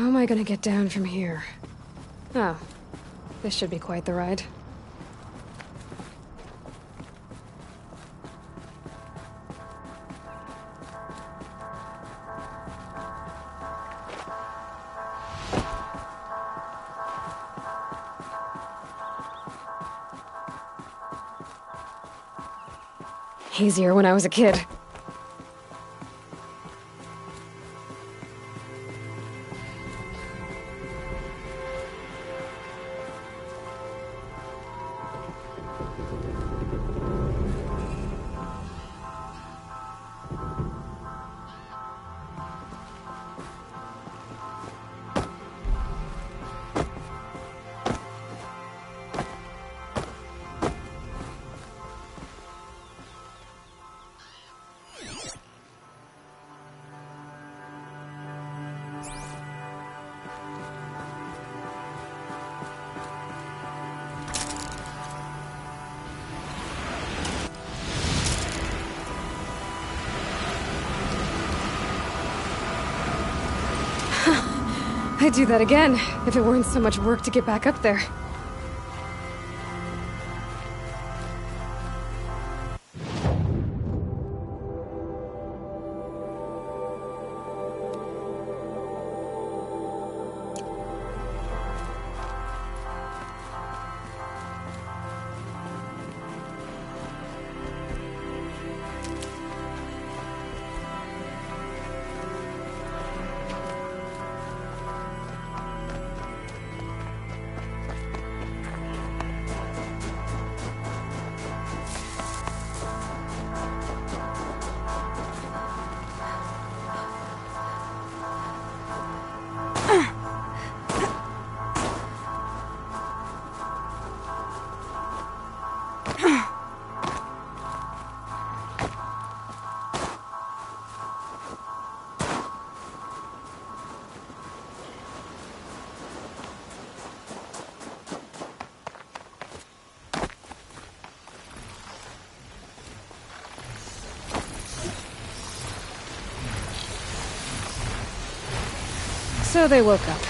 Speaker 6: how am I gonna get down from here? Oh, this should be quite the ride. Easier when I was a kid. I'd do that again, if it weren't so much work to get back up there. So they woke up.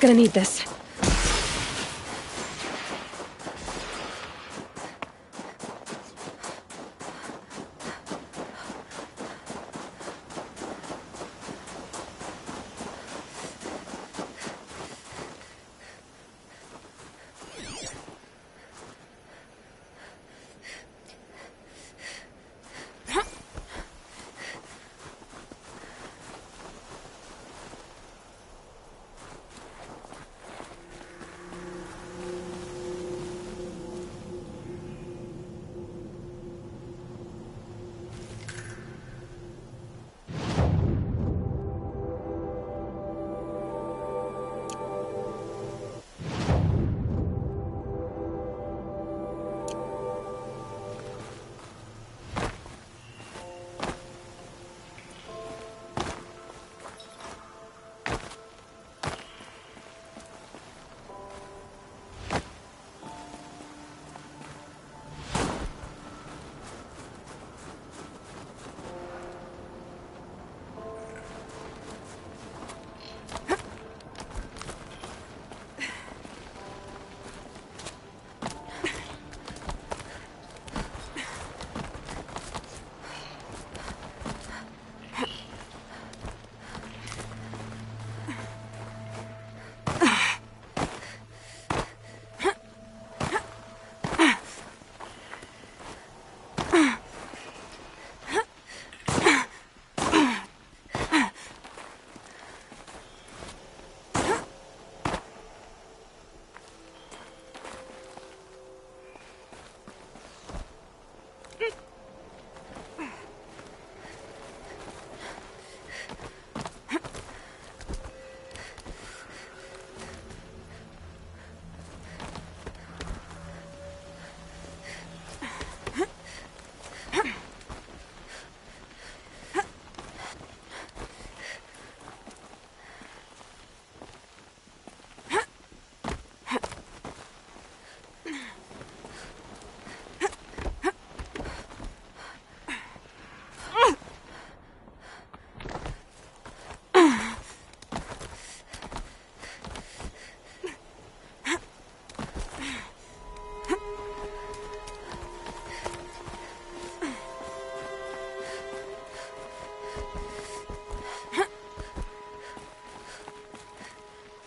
Speaker 6: Gonna need this.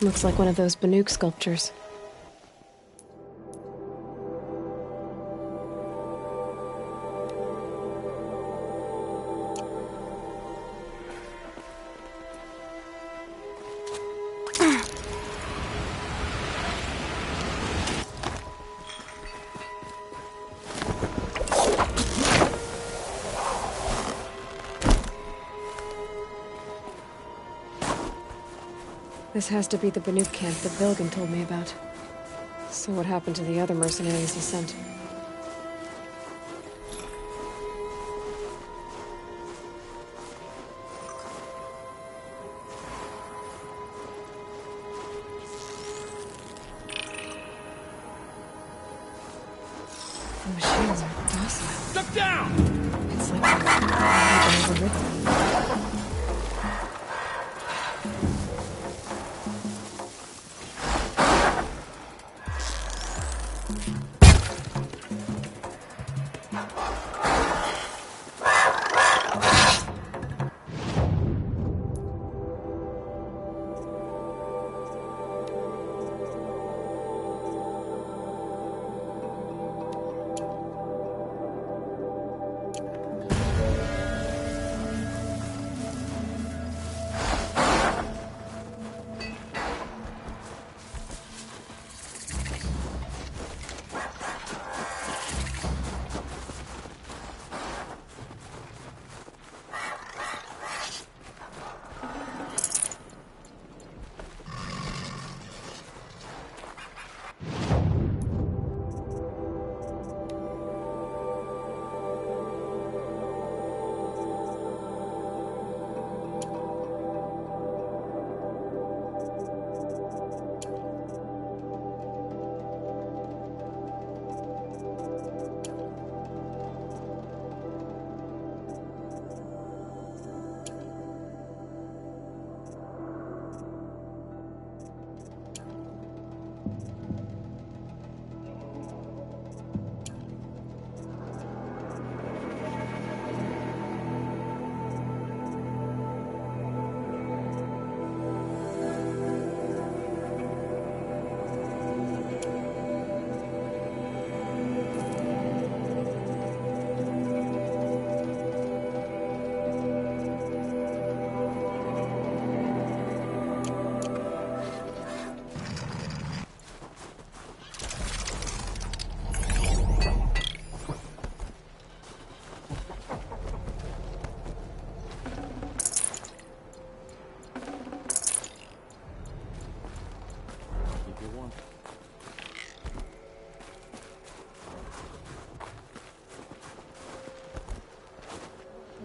Speaker 6: Looks like one of those Banuk sculptures. This has to be the Banuk camp that Vilgan told me about. So what happened to the other mercenaries he sent? The machines are docile.
Speaker 11: Duck down!
Speaker 6: It's like they've been overridden.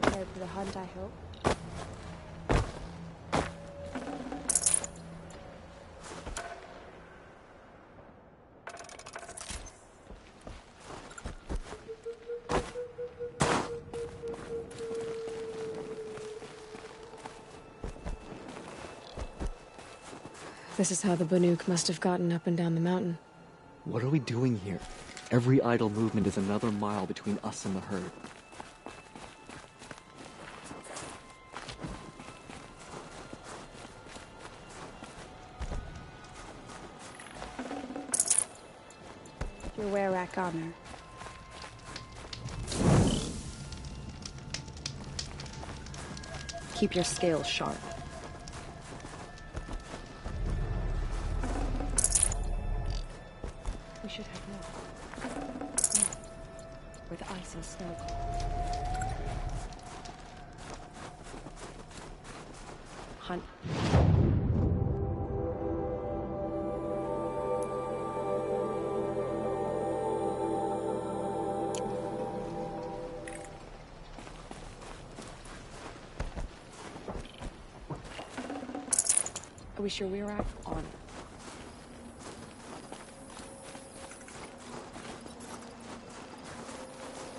Speaker 15: Prepared for the hunt, I hope.
Speaker 6: This is how the Banuk must have gotten up and down the mountain.
Speaker 5: What are we doing here? Every idle movement is another mile between us and the herd.
Speaker 15: Your were-rack honor.
Speaker 4: Keep your scales sharp. We should head north. Where the ice and snow go. Hunt. Are we sure we're on?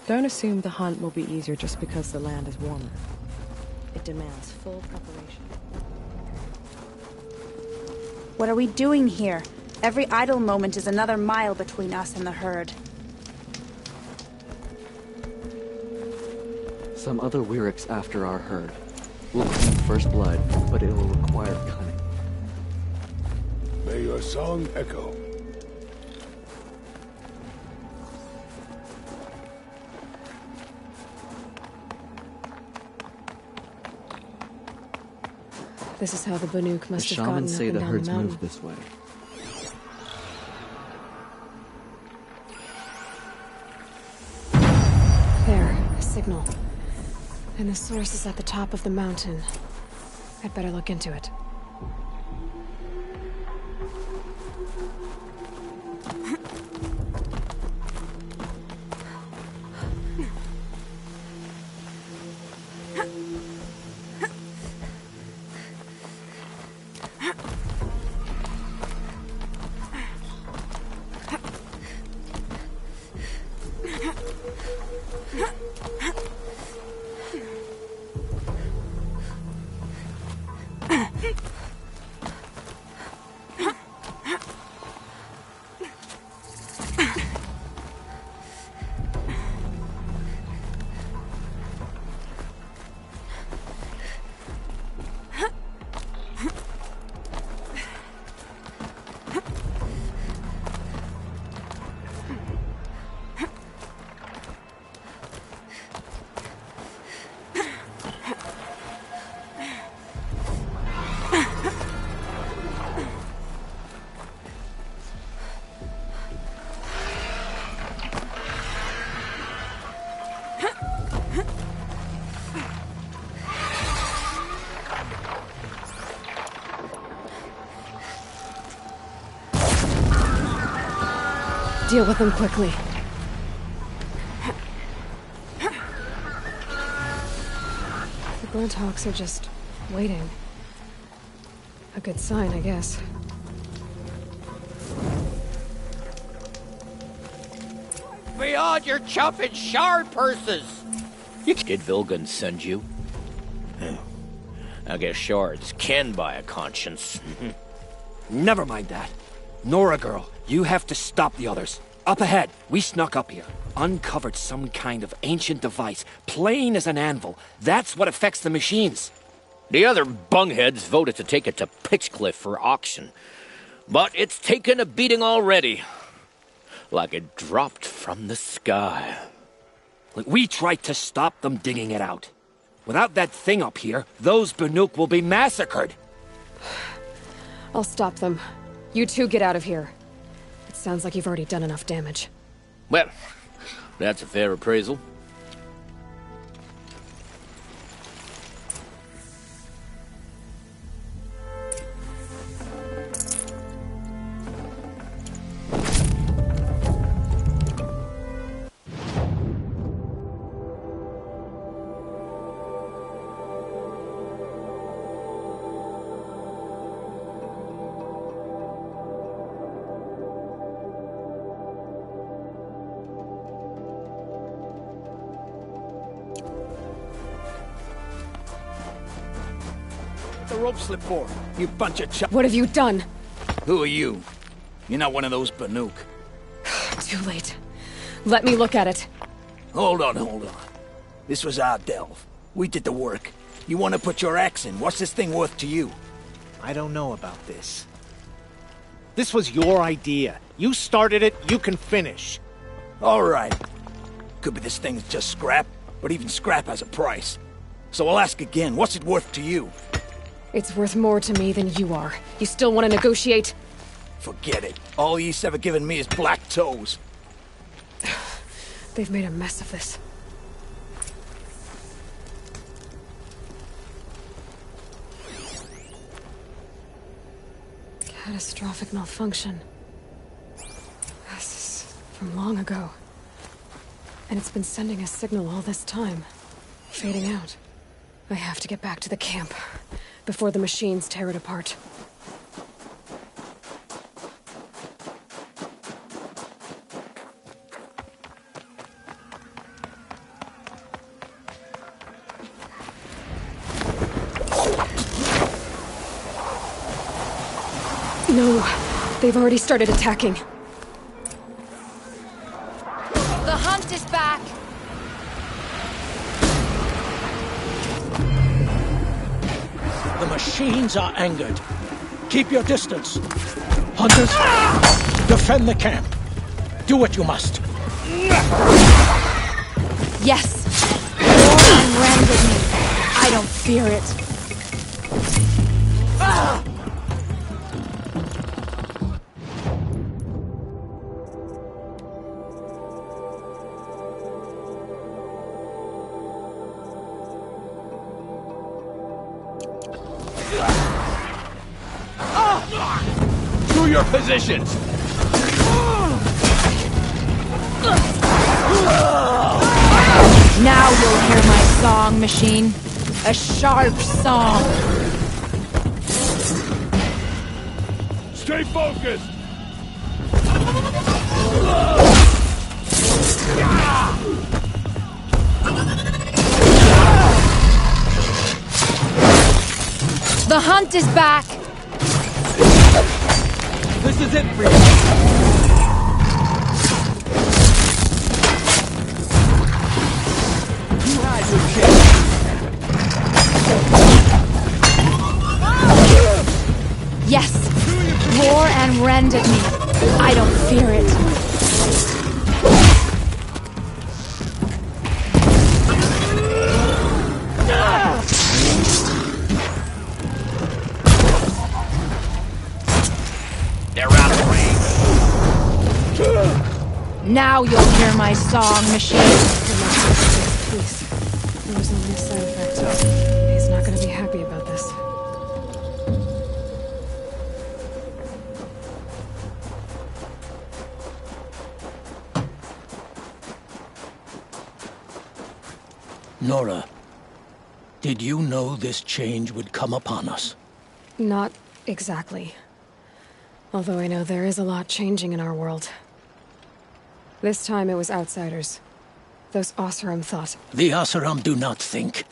Speaker 16: Don't assume the hunt will be easier just because the land is warmer. It demands full preparation.
Speaker 15: What are we doing here? Every idle moment is another mile between us and the herd.
Speaker 5: Some other Wyricks after our herd. We'll claim first blood, but it will require cunning.
Speaker 11: May your song echo.
Speaker 6: This is how the Banuk must
Speaker 1: The
Speaker 6: have gotten
Speaker 1: shamans
Speaker 6: up
Speaker 1: say
Speaker 6: and
Speaker 1: the
Speaker 6: down
Speaker 1: herds
Speaker 6: the mountain.
Speaker 1: move this way.
Speaker 6: There, a signal. And the source is at the top of the mountain. I'd better look into it. Deal with them quickly. The Glinthawks are just waiting. A good sign, I guess.
Speaker 17: Beyond your chopping shard purses!
Speaker 18: Did Vilgun send you? I guess shards can buy a conscience.
Speaker 5: Never mind that. Nora girl, you have to stop the others. Up ahead, we snuck up here. Uncovered some kind of ancient device, plain as an anvil. That's what affects the machines.
Speaker 18: The other bungheads voted to take it to Pitchcliff for auction. But it's taken a beating already. Like it dropped from the sky.
Speaker 5: We tried to stop them digging it out. Without that thing up here, those Banuk will be massacred.
Speaker 6: I'll stop them. You two get out of here. It sounds like you've already done enough damage.
Speaker 18: Well, that's a fair appraisal.
Speaker 2: The rope slip for, you bunch of
Speaker 6: What have you done?
Speaker 2: Who are you? You're not one of those Banuk.
Speaker 6: Too late. Let me look at it.
Speaker 2: Hold on. This was our delve. We did the work. You want to put your axe in? What's this thing worth to you?
Speaker 19: I don't know about this. This was your idea. You started it, you can finish.
Speaker 2: All right. Could be this thing's just scrap, but even scrap has a price. So I'll ask again, what's it worth to you?
Speaker 6: It's worth more to me than you are. You still want to negotiate?
Speaker 2: Forget it. All East's ever given me is black toes.
Speaker 6: They've made a mess of this. Catastrophic malfunction. This is from long ago. And it's been sending a signal all this time. Fading out. I have to get back to the camp before the machines tear it apart. No, they've already started attacking.
Speaker 20: The hunt is back!
Speaker 2: The machines are angered. Keep your distance. Hunters, defend the camp. Do what you must.
Speaker 4: Yes! More ungrounded me. I don't fear it.
Speaker 11: To your positions!
Speaker 4: Now you'll hear my song, machine. A sharp song.
Speaker 11: Stay focused!
Speaker 4: The hunt is back!
Speaker 11: This is it for you!
Speaker 4: Yes! Roar and rend at me. I don't fear it.
Speaker 18: They're out of range.
Speaker 4: Now you'll hear my song, machine.
Speaker 6: Please. There was only a side effect. He's not gonna be happy about this.
Speaker 2: Nora, did you know this change would come upon us?
Speaker 6: Not exactly. Although I know there is a lot changing in our world. This time it was outsiders. Those Oseram thought.
Speaker 2: The Oseram do not think.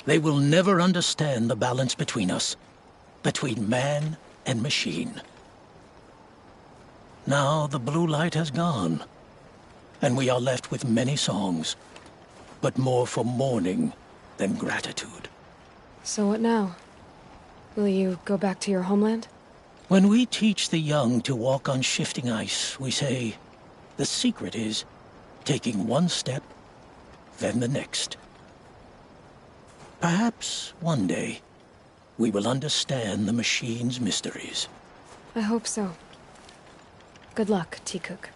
Speaker 2: They will never understand the balance between us. Between man and machine. Now the blue light has gone. And we are left with many songs. But more for mourning than gratitude.
Speaker 6: So what now? Will you go back to your homeland?
Speaker 2: When we teach the young to walk on shifting ice, we say, the secret is taking one step, then the next. Perhaps one day, we will understand the machine's mysteries.
Speaker 6: I hope so. Good luck, T-Cook.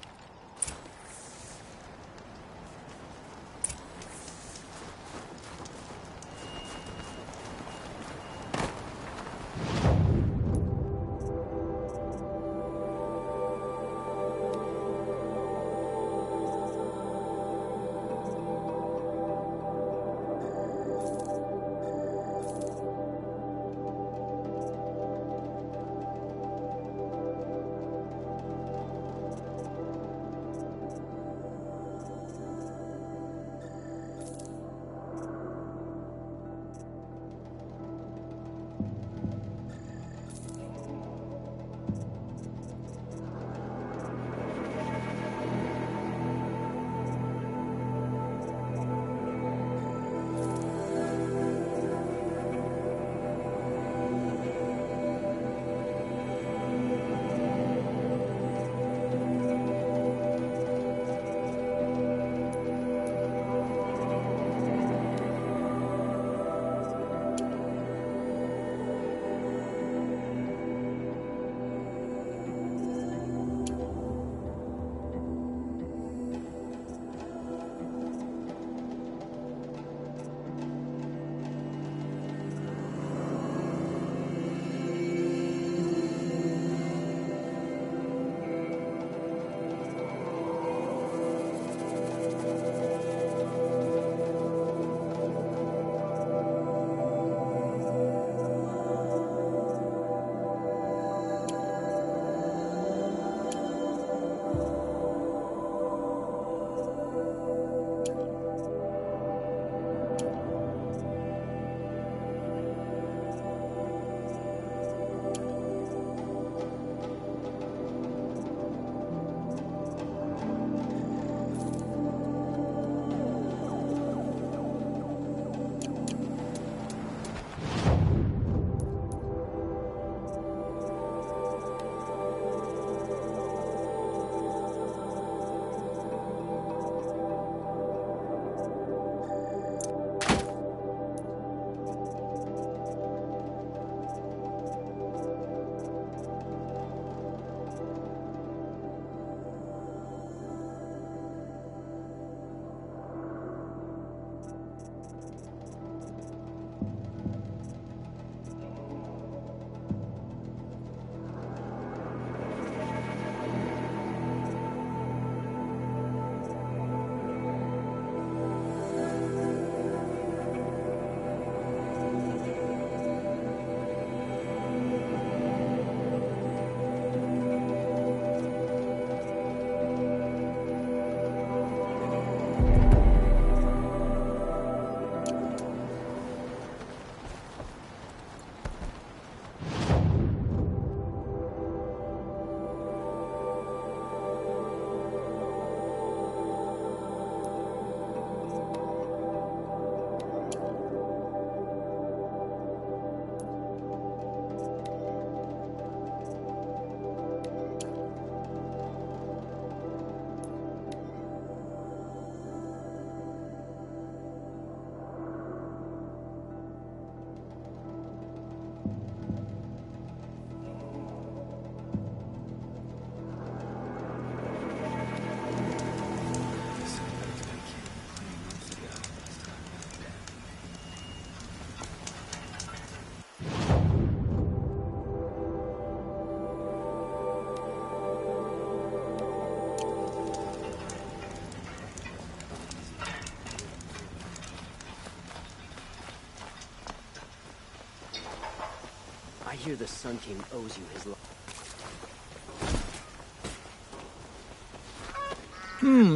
Speaker 1: I hear the Sun King owes you his life.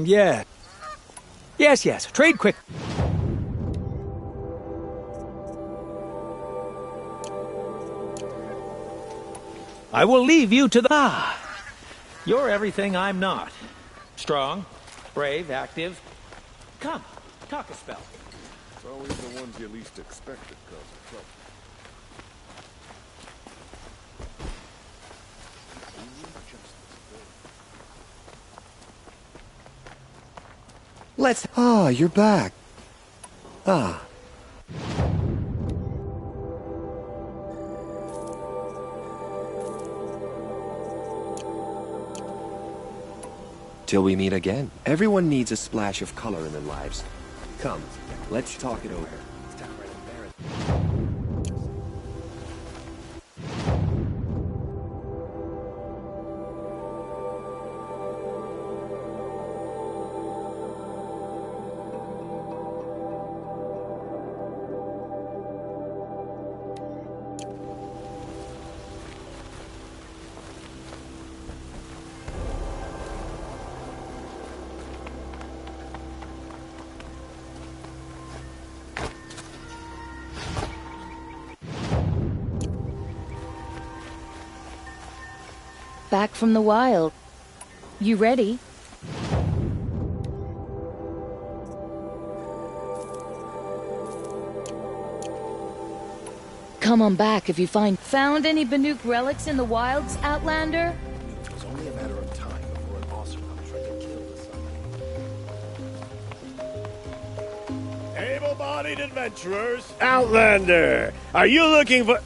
Speaker 21: Yeah. Yes. Trade quick. I will leave you to the... You're everything I'm not. Strong, brave, active. Come, talk a spell.
Speaker 11: It's always the ones you least expect that cause trouble.
Speaker 22: Let's... Ah, you're back. Ah.
Speaker 23: Till we meet again. Everyone needs a splash of color in their lives. Come, let's talk it over.
Speaker 20: Back from the wild. You ready? Come on back if you found any Banuk relics in the wilds, Outlander?
Speaker 8: It was only a matter of time before an Oseram tried to kill the Sun.
Speaker 11: Able-bodied adventurers! Outlander! Are you looking for...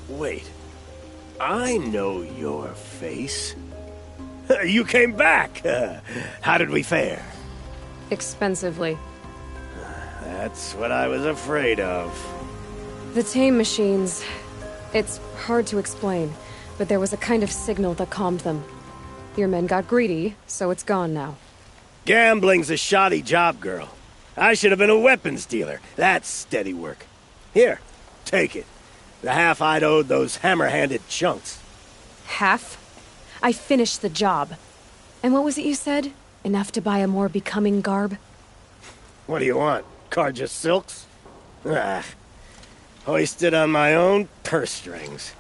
Speaker 11: Wait. I know your face. You came back! How did we fare?
Speaker 6: Expensively.
Speaker 11: That's what I was afraid of.
Speaker 6: The tame machines... It's hard to explain, but there was a kind of signal that calmed them. Your men got greedy, so it's gone now.
Speaker 11: Gambling's a shoddy job, girl. I should have been a weapons dealer. That's steady work. Here, take it. The half I'd owed those hammer-handed chunks.
Speaker 6: Half? I finished the job. And what was it you said? Enough to buy a more becoming garb?
Speaker 11: What do you want? Carja silks? Ah, hoisted on my own purse strings.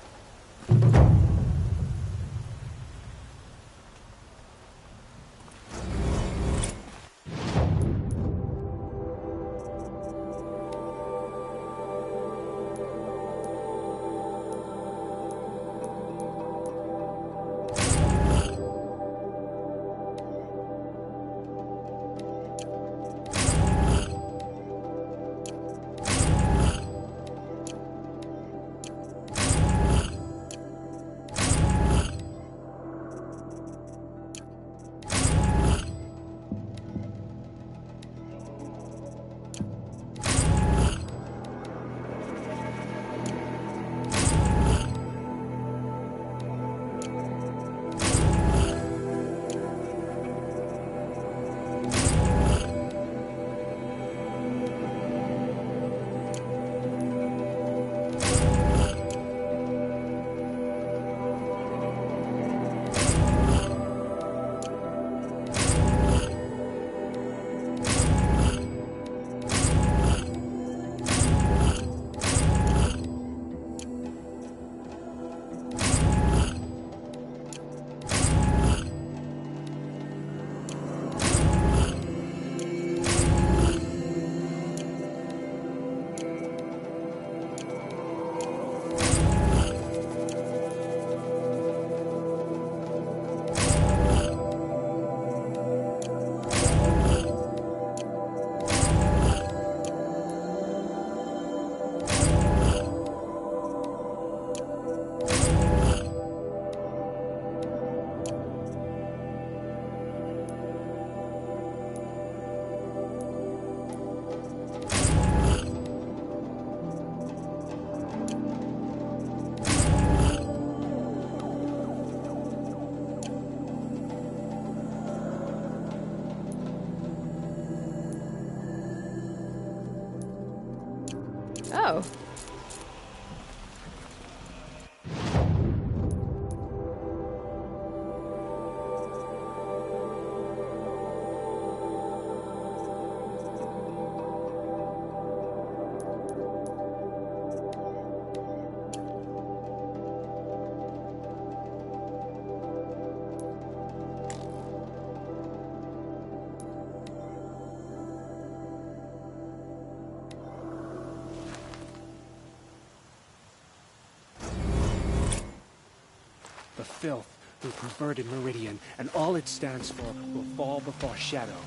Speaker 7: The filth who perverted Meridian and all it stands for will fall before Shadow.